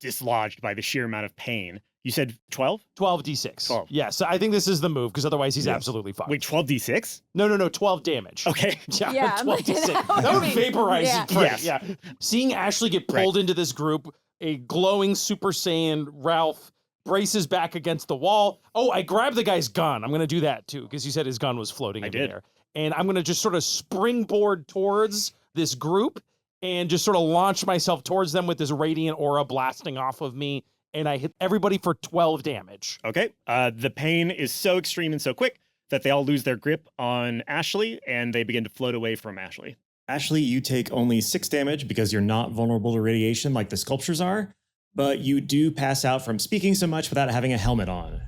dislodged by the sheer amount of pain. You said 12? 12d6. 12. Yeah, so I think this is the move, because otherwise he's Yes. absolutely fucked. Wait, 12d6? No, 12 damage. Okay. Yeah, 12d6. that That would would be- vaporize yeah. you. Freddie, Yes. Yeah. Seeing Ashley get pulled into this group, a glowing Super Saiyan Ralph braces back against the wall. Oh, I grabbed the guy's gun. I'm going to do that, too, because you said his gun was floating in the air. And I'm going to just sort of springboard towards this group and just sort of launch myself towards them with this radiant aura blasting off of me. And I hit everybody for 12 damage. Okay. The pain is so extreme and so quick that they all lose their grip on Ashley and they begin to float away from Ashley. Ashley, you take only 6 damage because you're not vulnerable to radiation like the sculptures are, but you do pass out from speaking so much without having a helmet on.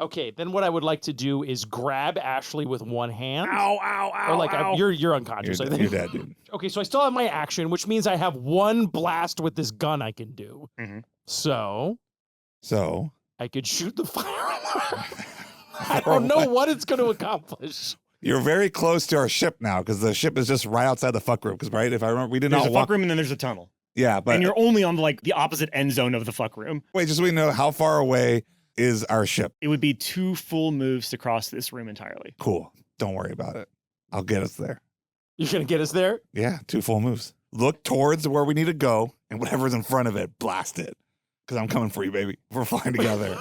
Okay, then what I would like to do is grab Ashley with one hand. Ow, ow, ow, Or like ow. you're unconscious, I think. You're dead, dude. Okay, so I still have my action, which means I have one blast with this gun I can do. Mhm. So So I could shoot the fire alarm. I don't know what it's going to accomplish. you're very close to our ship now because the ship is just right outside the fuck room. Because right, if I remember, we did There's not a walk. fuck room and then there's a tunnel. Yeah, but and you're only on the opposite end zone of the fuck room. wait, just so we know how far away is our ship. It would be 2 full moves to cross this room entirely. Cool. Don't worry about it. I'll get us there. You're going to get us there? Yeah, 2 full moves. Look towards where we need to go, and whatever's in front of it, blast it. Because I'm coming for you, baby. We're flying together.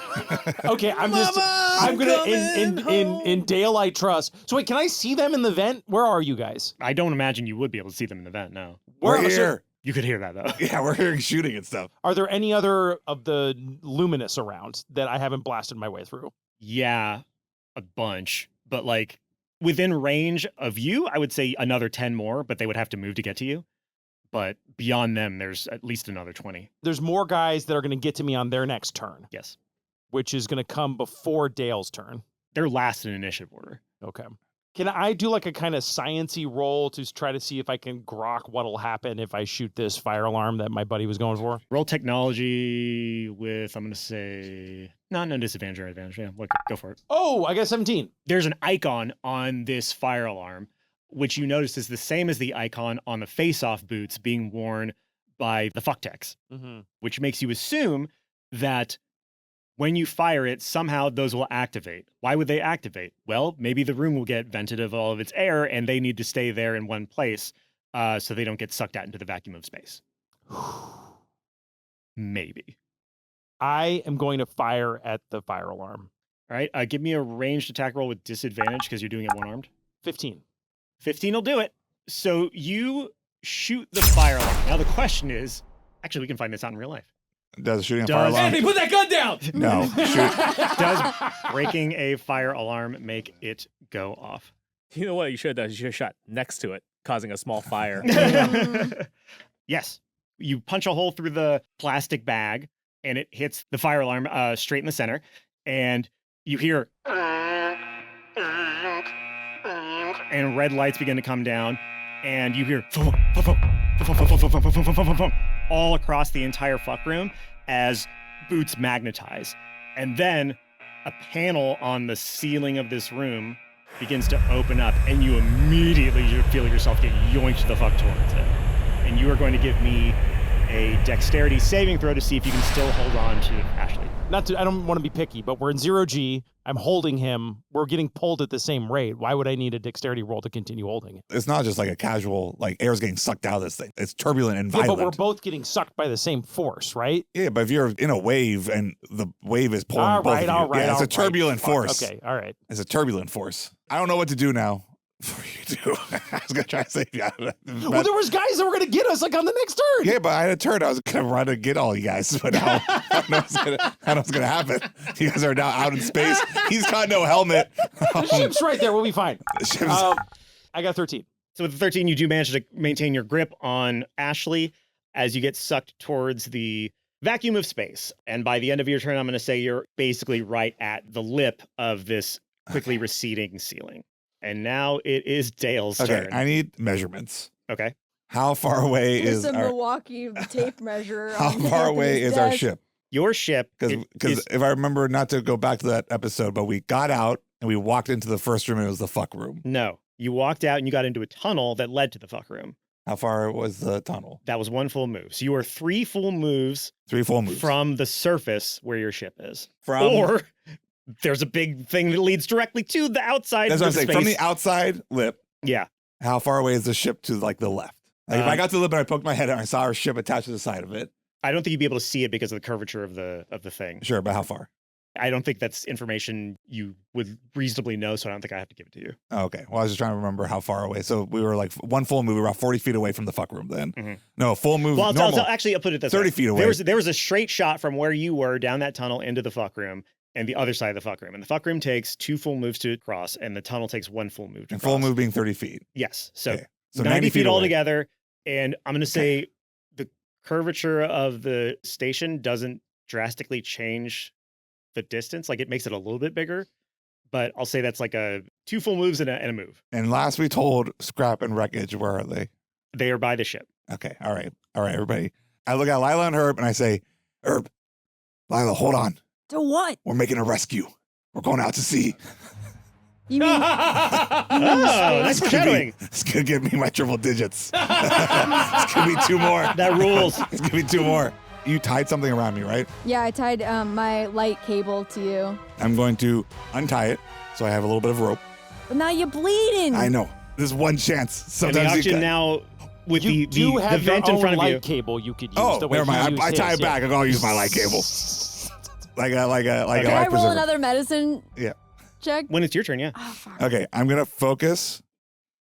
Okay, I'm going to, in daylight trust. So wait, can I see them in the vent? Where are you guys? I don't imagine you would be able to see them in the vent, no. We're Where- here. You could hear that, though. Yeah, we're hearing shooting and stuff. Are there any other of the luminous around that I haven't blasted my way through? Yeah, a bunch. But, within range of you, I would say another 10 more, but they would have to move to get to you. But beyond them, there's at least another 20. There's more guys that are going to get to me on their next turn. Yes. Which is going to come before Dale's turn. They're last in initiative order. Okay. Can I do a kind of science-y roll to try to see if I can grok what'll happen if I shoot this fire alarm that my buddy was going for? Roll technology with, I'm going to say, no disadvantage or advantage. Yeah, go for it. Oh, I got 17. There's an icon on this fire alarm, which you notice is the same as the icon on the face-off boots being worn by the fucktex, which makes you assume that when you fire it, somehow those will activate. Why would they activate? Well, maybe the room will get vented of all of its air and they need to stay there in one place so they don't get sucked out into the vacuum of space. Maybe. I am going to fire at the fire alarm. All right, give me a ranged attack roll with disadvantage because you're doing it one-armed. 15. 15 will do it. So you shoot the fire alarm. Now the question is, actually, we can find this out in real life. Does shooting a fire alarm? Anthony, put that gun down! No. Shoot. Does breaking a fire alarm make it go off? You know what you should have done? You should have shot next to it, causing a small fire. Yes. You punch a hole through the plastic bag, and it hits the fire alarm straight in the center, and you hear and red lights begin to come down, and you hear all across the entire fuck room as boots magnetize. And then a panel on the ceiling of this room begins to open up, and you immediately feel yourself get yoinked the fuck towards it. And you are going to give me a dexterity saving throw to see if you can still hold on to Ashley. I don't want to be picky, but we're in 0G. I'm holding him. We're getting pulled at the same rate. Why would I need a dexterity roll to continue holding it? It's not just like a casual, like air's getting sucked out of this thing. It's turbulent and violent. Yeah, but we're both getting sucked by the same force, right? Yeah, but if you're in a wave and the wave is pulling both of you. Yeah, it's a turbulent force. Okay, all right. It's a turbulent force. I don't know what to do now. For you to, I was gonna try to save you out of that. Well, there was guys that were gonna get us like on the next turn. Yeah, but I had a turn. I was gonna run to get all you guys, but now I don't know what's gonna happen. You guys are now out in space. He's got no helmet. The ship's right there. We'll be fine. I got 13. So with the 13, you do manage to maintain your grip on Ashley as you get sucked towards the vacuum of space. And by the end of your turn, I'm going to say you're basically right at the lip of this quickly receding ceiling. And now it is Dale's turn. Okay, I need measurements. Okay. How far away There's is a our Milwaukee tape measure. how on far away Anthony's is our desk. ship? Your ship Because if I remember, not to go back to that episode, but we got out and we walked into the first room and it was the fuck room. No. You walked out and you got into a tunnel that led to the fuck room. How far was the tunnel? That was 1 full move. So you are 3 full moves. 3 full moves. From the surface where your ship is. Or there's a big thing that leads directly to the outside. That's what I'm space. saying. From the outside lip. Yeah. How far away is the ship to like the left? Like if I got to the lip and I poked my head out and I saw our ship attached to the side of it. I don't think you'd be able to see it because of the curvature of the thing. Sure, but how far? I don't think that's information you would reasonably know, so I don't think I have to give it to you. Oh, okay. Well, I was just trying to remember how far away. So we were like 1 full move, we were about 40 feet away from the fuck room then. Mm-hmm. No, full move. Well, normal, actually, I'll put it this 30 way. feet away. There was a straight shot from where you were down that tunnel into the fuck room and the other side of the fuck room. And the fuck room takes 2 full moves to cross, and the tunnel takes 1 full move to and cross. full move being 30 feet. Yes. So, okay. So 90 feet away. altogether. And I'm going to say the curvature of the station doesn't drastically change the distance. Like it makes it a little bit bigger, but I'll say that's like 2 full moves and a move. And last we told Scrap and Wreckage, where are they? They are by the ship. Okay. All right, everybody. I look at Lila and Herb and I say, Herb, Lila, hold on. To what? We're making a rescue. We're going out to sea. You mean? That's foreshadowing. It's gonna give me my triple digits. It's gonna be 2 more. That rules. It's gonna be 2 more. You tied something around me, right? Yeah, I tied my light cable to you. I'm going to untie it so I have a little bit of rope. But now you're bleeding. I know. There's one chance. And Sometimes the auction now with you the have vent your in front of light you. cable you could use. Oh, the way never mind. I tie it back. I'm gonna use my light cable. Like a Can life I roll preserver. another medicine Yeah. check? When it's your turn, yeah. Oh, fuck. Okay, I'm gonna focus,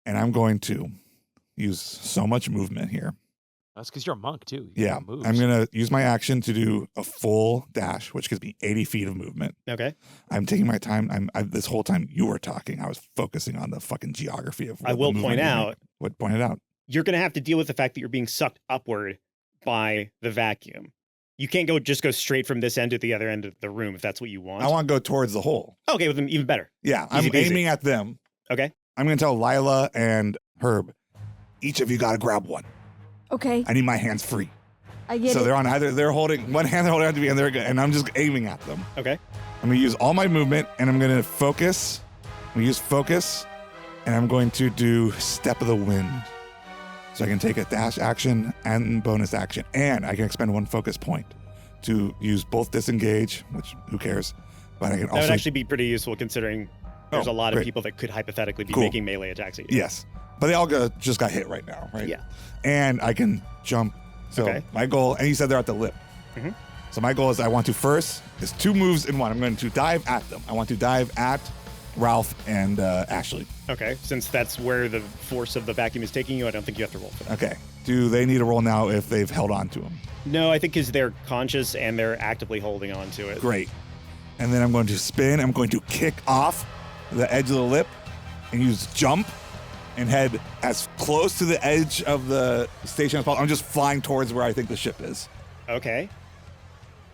and I'm going to use so much movement here. That's because you're a monk too. You Yeah, got moves. I'm gonna use my action to do a full dash, which gives me 80 feet of movement. Okay. I'm taking my time. This whole time you were talking, I was focusing on the fucking geography of. I will point out. What pointed out? You're going to have to deal with the fact that you're being sucked upward by the vacuum. You can't just go straight from this end to the other end of the room if that's what you want. I want to go towards the hole. Okay, with them even better. Yeah, Easy I'm peasy. aiming at them. Okay. I'm gonna tell Lila and Herb, each of you got to grab one. Okay, I need my hands free. I get So it. they're on either, they're holding one hand, they're holding out to me, and I'm just aiming at them. Okay. I'm gonna use all my movement, and I'm gonna focus. I'm gonna use focus, and I'm going to do Step of the Wind. So I can take a dash action and bonus action, and I can expend 1 focus point to use both disengage, which who cares, but I can That also. would actually be pretty useful considering there's a lot of great. people that could hypothetically be Cool. making melee attacks at you. Yes, but they all just got hit right now, right? Yeah. And I can jump. So Okay. my goal, and you said they're at the lip. Mhm. So my goal is I want to first, it's 2 moves in 1. I'm going to dive at them. I want to dive at Ralph and Ashley. Okay. Since that's where the force of the vacuum is taking you, I don't think you have to roll for that. Okay. Do they need a roll now if they've held on to him? No, I think because they're conscious and they're actively holding on to it. Great. And then I'm going to spin. I'm going to kick off the edge of the lip and use jump and head as close to the edge of the station as possible. I'm just flying towards where I think the ship is. Okay.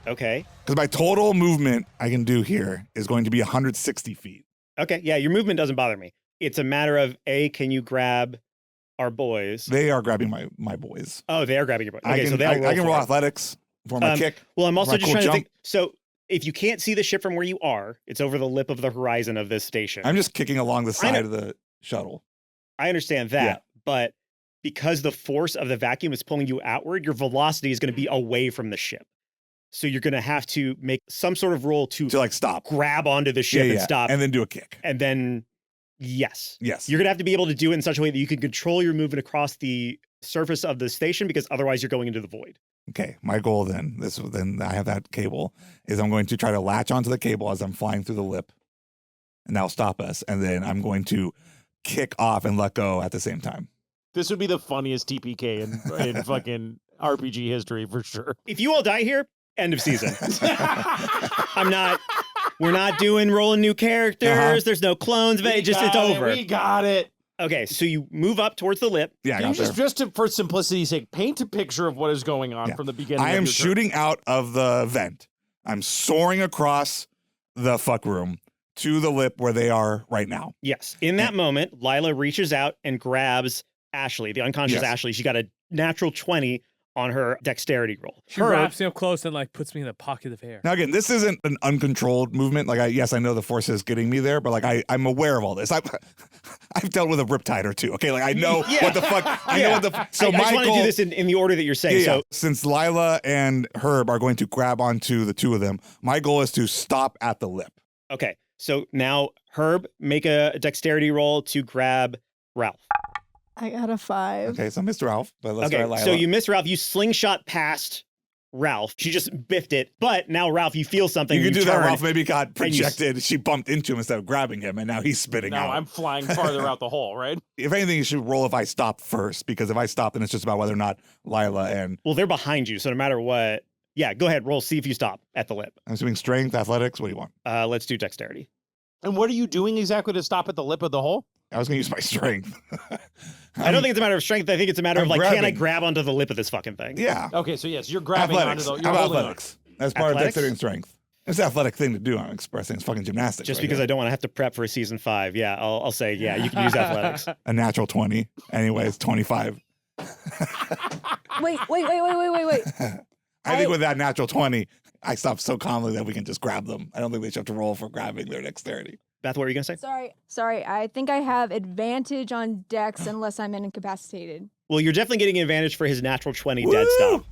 Okay. Because my total movement I can do here is going to be 160 feet. Okay. Yeah, your movement doesn't bother me. It's a matter of can you grab our boys? They are grabbing my boys. Oh, they are grabbing your boys. Okay, I can, so they'll roll I can for roll it. athletics for my kick. Well, I'm also my just cool trying jump. to think. So if you can't see the ship from where you are, it's over the lip of the horizon of this station. I'm just kicking along the side of the shuttle. I understand that, but because the force of the vacuum is pulling you outward, your velocity is going to be away from the ship. So you're going to have to make some sort of roll to like stop, grab onto the ship and stop. And then do a kick. And then, yes. You're going to have to be able to do it in such a way that you can control your movement across the surface of the station, because otherwise you're going into the void. Okay, my goal then I have that cable, is I'm going to try to latch onto the cable as I'm flying through the lip, and that'll stop us. And then I'm going to kick off and let go at the same time. This would be the funniest TPK in fucking RPG history for sure. If you all die here, end of season. We're not doing rolling new characters. There's no clones. It's over. We got it. Okay, so you move up towards the lip. Yeah, Can you just for simplicity's sake, paint a picture of what is going on from the beginning? I am shooting out of the vent. I'm soaring across the fuck room to the lip where they are right now. Yes. In that moment, Lila reaches out and grabs Ashley, the unconscious Ashley. She got a natural 20 on her dexterity roll. She wraps me up close and like puts me in a pocket of air. Now again, this isn't an uncontrolled movement. Like I know the force is getting me there, but like I'm aware of all this. I've dealt with a riptide or two. Okay, like I know what the fuck. I know what the. So I my just want goal, to do this in the order that you're saying. So since Lila and Herb are going to grab onto the two of them, my goal is to stop at the lip. Okay, so now Herb, make a dexterity roll to grab Ralph. I got a 5. Okay, so Mr. Ralph, but let's try Lila. So you miss Ralph. You slingshot past Ralph. She just biffed it. But now, Ralph, you feel something. You can do that. Ralph maybe got projected. She bumped into him instead of grabbing him, and now he's spitting out. Now I'm flying farther out the hole, right? If anything, you should roll if I stop first, because if I stop, then it's just about whether or not Lila and... Well, they're behind you, so no matter what... Yeah, go ahead. Roll. See if you stop at the lip. I'm assuming strength, athletics. What do you want? Let's do dexterity. And what are you doing exactly to stop at the lip of the hole? I was going to use my strength. I don't think it's a matter of strength. I think it's a matter of like, can I grab onto the lip of this fucking thing? Yeah. Okay, so yes, you're grabbing athletics. onto the... How about athletics? That's part of dexterity and strength. It's an athletic thing to do. I'm expressing it's fucking gymnastics. Just because I don't want to have to prep for season 5. Yeah, I'll say, yeah, you can use athletics. A natural 20. Anyways, 25. Wait. I think with that natural 20, I stop so calmly that we can just grab them. I don't think they should have to roll for grabbing their dexterity. Beth, what were you going to say? Sorry. I think I have advantage on dex unless I'm incapacitated. Well, you're definitely getting advantage for his natural 20 dead stop.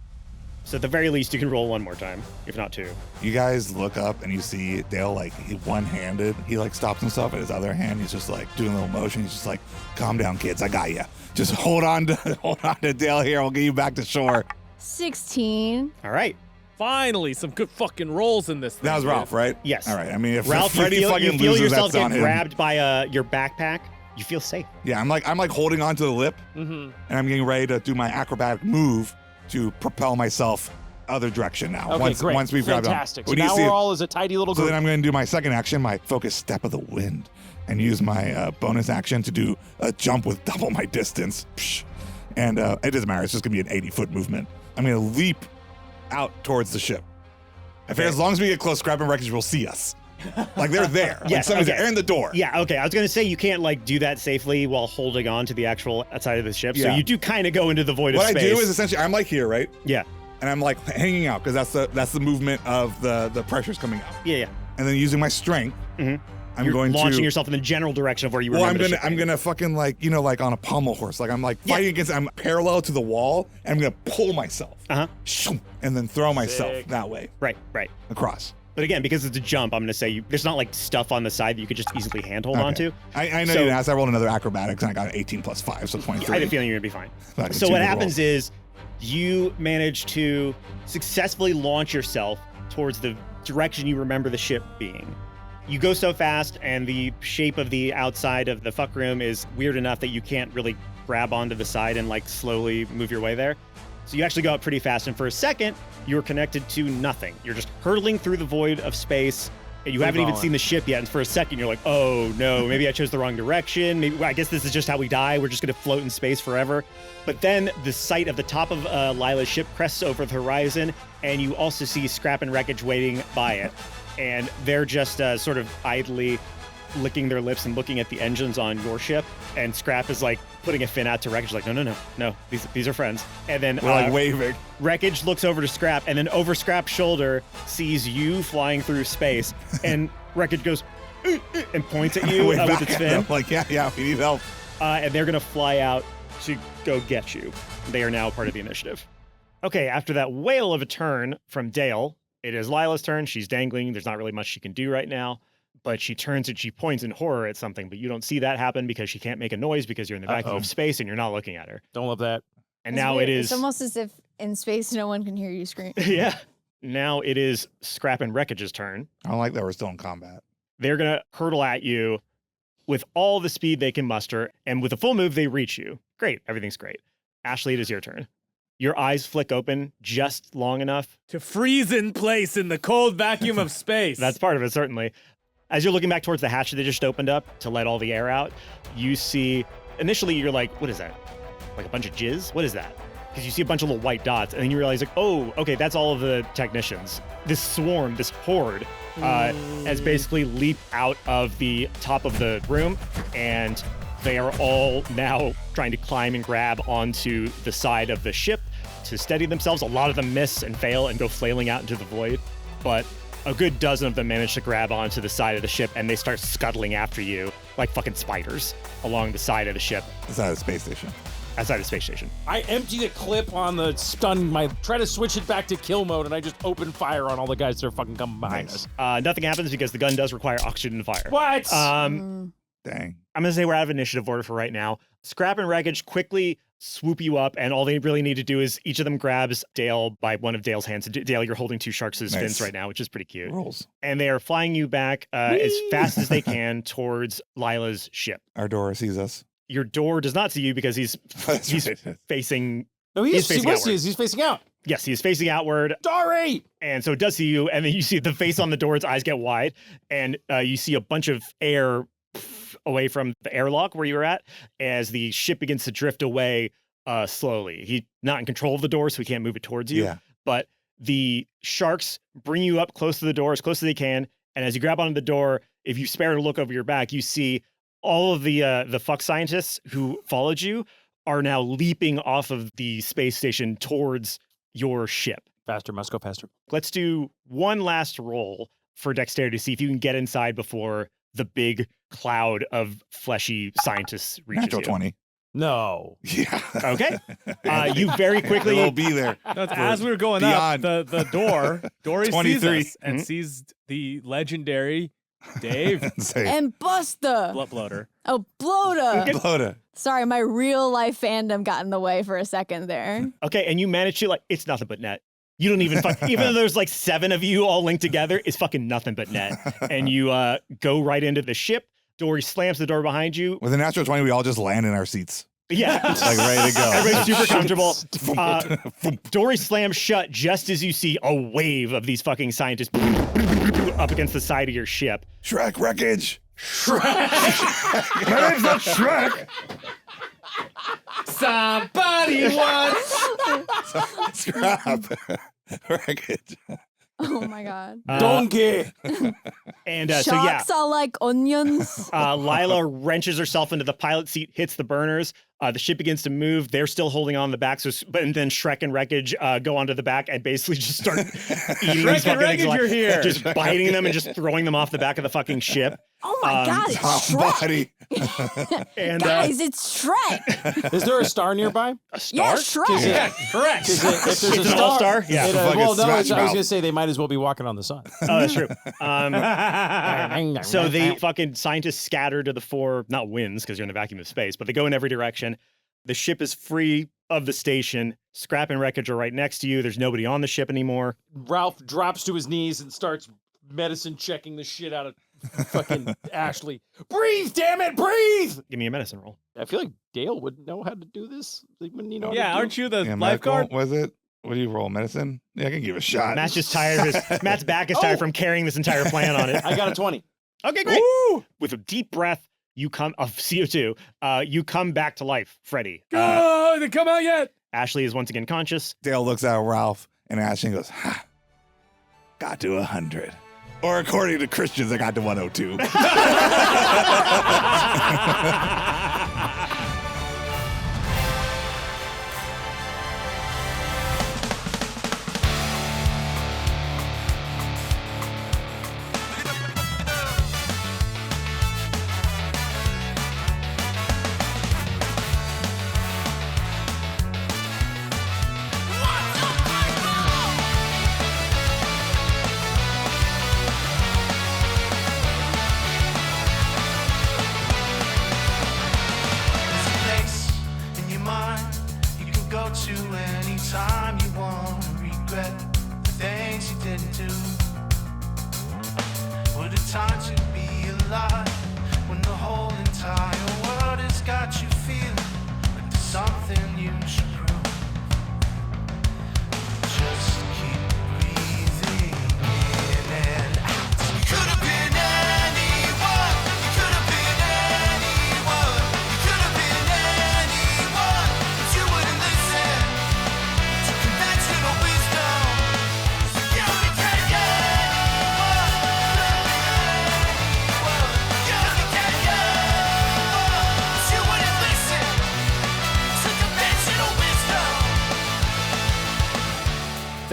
So at the very least, you can roll one more time, if not two. You guys look up and you see Dale, like, one-handed. He, like, stops himself at his other hand. He's just, like, doing a little motion. He's just like, calm down, kids. I got you. Just hold on to Dale here. I'll get you back to shore. 16. All right. Finally, some good fucking rolls in this thing. That was Ralph, right? Yes. All right. I mean, if Ralph, Freddie you fucking feel loses, yourself that's on get him. grabbed by your backpack. You feel safe. Yeah, I'm like holding on to the lip, and I'm getting ready to do my acrobatic move to propel myself other direction now. Okay, great. Once we've grabbed Fantastic. them. So now we're all as a tidy little group. So then I'm going to do my second action, my focus step of the wind, and use my bonus action to do a jump with double my distance. Psh. And it doesn't matter. It's just going to be an 80-foot movement. I'm going to leap out towards the ship. I figure as long as we get close, Scrap and Wreckage will see us. Like they're there. Yes, like they're in the door. Yeah, okay. I was going to say you can't like do that safely while holding on to the actual outside of the ship. So you do kind of go into the void of space. What I do is essentially I'm like here, right? Yeah. And I'm like hanging out because that's the movement of the pressure's coming out. Yeah. And then using my strength, I'm going to launching yourself in the general direction of where you were. Well, I'm gonna fucking like like on a pommel horse. Like I'm like fighting against. I'm parallel to the wall, and I'm gonna pull myself. And then throw myself that way. Right. Across. But again, because it's a jump, I'm going to say there's not like stuff on the side that you could just easily handhold onto. I know you asked. I rolled another acrobatics and I got an 18 plus 5, so 23. I had a feeling you're going to be fine. So what happens is you manage to successfully launch yourself towards the direction you remember the ship being. You go so fast and the shape of the outside of the fuck room is weird enough that you can't really grab onto the side and like slowly move your way there. So you actually go up pretty fast, and for a second, you're connected to nothing. You're just hurtling through the void of space, and you haven't even seen the ship yet, and for a second, you're like, oh no, maybe I chose the wrong direction. Maybe I guess this is just how we die. We're just gonna float in space forever. But then the sight of the top of Lila's ship crests over the horizon, and you also see Scrap and Wreckage waiting by it. And they're just sort of idly licking their lips and looking at the engines on your ship, and Scrap is like putting a fin out to Wreckage, like, no, these are friends. And then we're like waving. Wreckage looks over to Scrap, and then over Scrap's shoulder sees you flying through space, and Wreckage goes and points at you with its fin. Like, yeah, we need help. And they're gonna fly out to go get you. They are now part of the initiative. Okay, after that whale of a turn from Dale, it is Lila's turn. She's dangling. There's not really much she can do right now. But she turns and she points in horror at something, but you don't see that happen because she can't make a noise because you're in the vacuum of space and you're not looking at her. Don't love that. And now it is... It's almost as if in space no one can hear you scream. Yeah. Now it is Scrap and Wreckage's turn. I don't like that we're still in combat. They're going to hurtle at you with all the speed they can muster, and with a full move, they reach you. Great. Everything's great. Ashley, it is your turn. Your eyes flick open just long enough to freeze in place in the cold vacuum of space. That's part of it, certainly. As you're looking back towards the hatch that just opened up to let all the air out, you see, initially you're like, what is that? Like a bunch of jizz? What is that? Because you see a bunch of little white dots, and then you realize, like, oh, okay, that's all of the technicians. This swarm, this horde, has basically leaped out of the top of the room, and they are all now trying to climb and grab onto the side of the ship to steady themselves. A lot of them miss and fail and go flailing out into the void, but a good dozen of them manage to grab onto the side of the ship, and they start scuttling after you like fucking spiders along the side of the ship. Outside of the space station. Outside of the space station. I empty the clip on the stun, try to switch it back to kill mode, and I just open fire on all the guys that are fucking coming behind us. Nothing happens because the gun does require oxygen to fire. What? Dang. I'm going to say we're out of initiative order for right now. Scrap and Wreckage quickly swoop you up, and all they really need to do is each of them grabs Dale by one of Dale's hands. Dale, you're holding two sharks' fins right now, which is pretty cute. Rules. And they are flying you back as fast as they can towards Lila's ship. Our door sees us. Your door does not see you because he's facing. No, he's facing outward. He's facing out. Yes, he is facing outward. Dory! And so it does see you, and then you see the face on the door, its eyes get wide, and you see a bunch of air away from the airlock where you were at as the ship begins to drift away slowly. He's not in control of the door, so he can't move it towards you. Yeah. But the sharks bring you up close to the door, as close as they can, and as you grab onto the door, if you spare to look over your back, you see all of the fuck scientists who followed you are now leaping off of the space station towards your ship. Faster, must go faster. Let's do one last roll for dexterity to see if you can get inside before the big cloud of fleshy scientists reaches Natural you. 20. No. Yeah. Okay. You very quickly will be there. As we were going beyond. up, the door, Dory 23. sees us and sees the legendary Dave and Buster. Bloater. Oh, Bloater. Bloater. Sorry, my real life fandom got in the way for a second there. Okay, and you manage to, it's nothing but net. You don't even even though there's like 7 of you all linked together, it's fucking nothing but net. And you go right into the ship. Dory slams the door behind you. With a natural 20, we all just land in our seats. Yeah. Like ready to go. Everybody's super comfortable. Dory slams shut just as you see a wave of these fucking scientists up against the side of your ship. Shrek wreckage. Shrek. My name's not Shrek. Somebody once. Scrap. Wreckage. Oh my god. Donkey. And Sharks are like onions. Lila wrenches herself into the pilot seat, hits the burners. The ship begins to move. They're still holding on the back. And then Shrek and Wreckage go onto the back and basically just start eating these fucking Wreckage, you're here. Just biting them and just throwing them off the back of the fucking ship. Oh my god, it's Shrek. And, guys, it's Shrek. Is there a star nearby? A star? Yeah, Shrek. Yeah, correct. If there's a It's an all-star? Yeah. well, no, I was going to say they might as well be walking on the sun. Oh, that's true. So the fucking scientists scatter to the 4, not winds because you're in the vacuum of space, but they go in every direction. The ship is free of the station. Scrap and Wreckage are right next to you. There's nobody on the ship anymore. Ralph drops to his knees and starts medicine checking the shit out of fucking Ashley. Breathe, damn it, breathe! Give me a medicine roll. I feel like Dale would know how to do this. Like, wouldn't he know how to do Aren't you the Yeah, lifeguard? Was it? What do you roll? Medicine? Yeah, I can give it a shot. Matt's just tired. Matt's back is tired from carrying this entire plan on it. I got a 20. Okay, great. Woo! With a deep breath, you come of CO2. You come back to life, Freddie. Oh, they come out yet? Ashley is once again conscious. Dale looks at Ralph and Ashley and goes, ha, got to 100. Or according to Christians, I got to 102.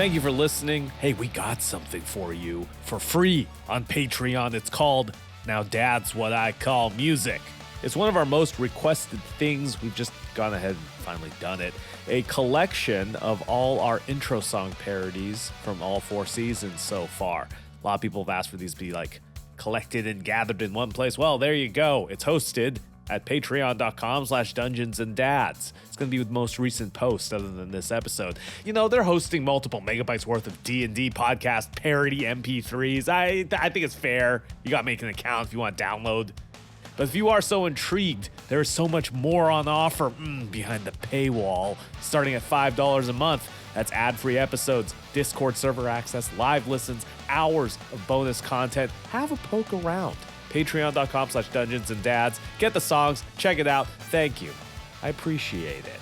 Thank you for listening. Hey, we got something for you for free on Patreon. It's called Now Dad's What I Call Music. It's one of our most requested things. We've just gone ahead and finally done it. A collection of all our intro song parodies from all 4 seasons so far. A lot of people have asked for these to be like collected and gathered in one place. Well, there you go. It's hosted at patreon.com/dungeonsanddads. It's going to be the most recent post other than this episode. You know, they're hosting multiple megabytes worth of D&D podcast parody MP3s. I think it's fair. You got to make an account if you want to download. But if you are so intrigued, there is so much more on offer behind the paywall, starting at $5 a month. That's ad-free episodes, Discord server access, live listens, hours of bonus content. Have a poke around. Patreon.com/dungeonsanddads. Get the songs, check it out. Thank you. I appreciate it.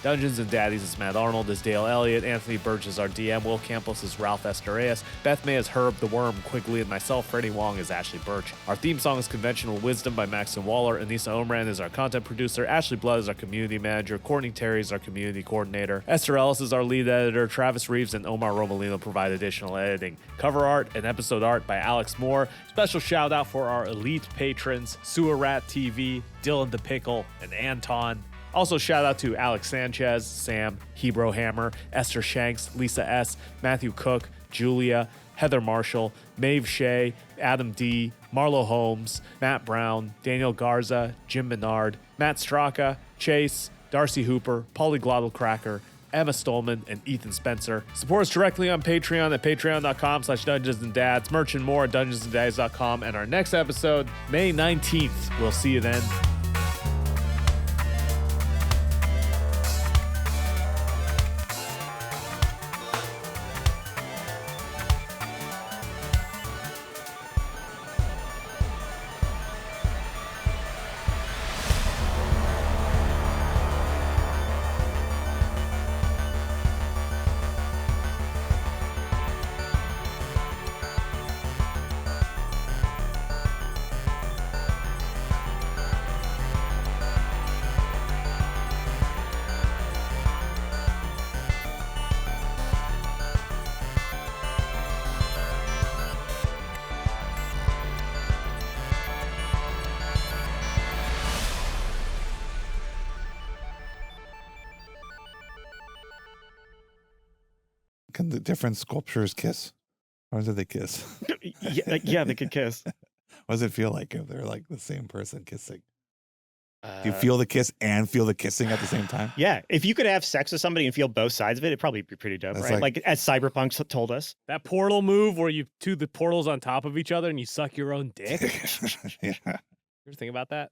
Dungeons and Daddies is Matt Arnold as Dale Elliot. Anthony Burch is our DM. Will Campos is Ralph Estarellas. Beth May is Herb the Worm Quiggly, and myself, Freddie Wong, is Ashley Birch. Our theme song is Conventional Wisdom by Maxton Waller. Anissa Omran is our content producer. Ashley Blood is our community manager. Courtney Terry is our community coordinator. Estarellas is our lead editor. Travis Reeves and Omar Romolino provide additional editing. Cover art and episode art by Alex Moore. Special shout out for our elite patrons, Sewer Rat TV, Dylan the Pickle, and Anton. Also, shout out to Alex Sanchez, Sam, Hebrew Hammer, Esther Shanks, Lisa S., Matthew Cook, Julia, Heather Marshall, Maeve Shea, Adam D., Marlo Holmes, Matt Brown, Daniel Garza, Jim Menard, Matt Straka, Chase, Darcy Hooper, Polyglottal Cracker, Emma Stolman, and Ethan Spencer. Support us directly on Patreon at patreon.com/dungeonsanddads. Merch and more at dungeonsanddads.com. And our next episode, May 19th. We'll see you then. Can the different sculptures kiss? Or do they kiss? Yeah, they could kiss. What does it feel like if they're like the same person kissing? Do you feel the kiss and feel the kissing at the same time? Yeah. If you could have sex with somebody and feel both sides of it, it'd probably be pretty dope, That's right? Like as Cyberpunk told us. That portal move where you two the portals on top of each other and you suck your own dick. Yeah. You ever think about that?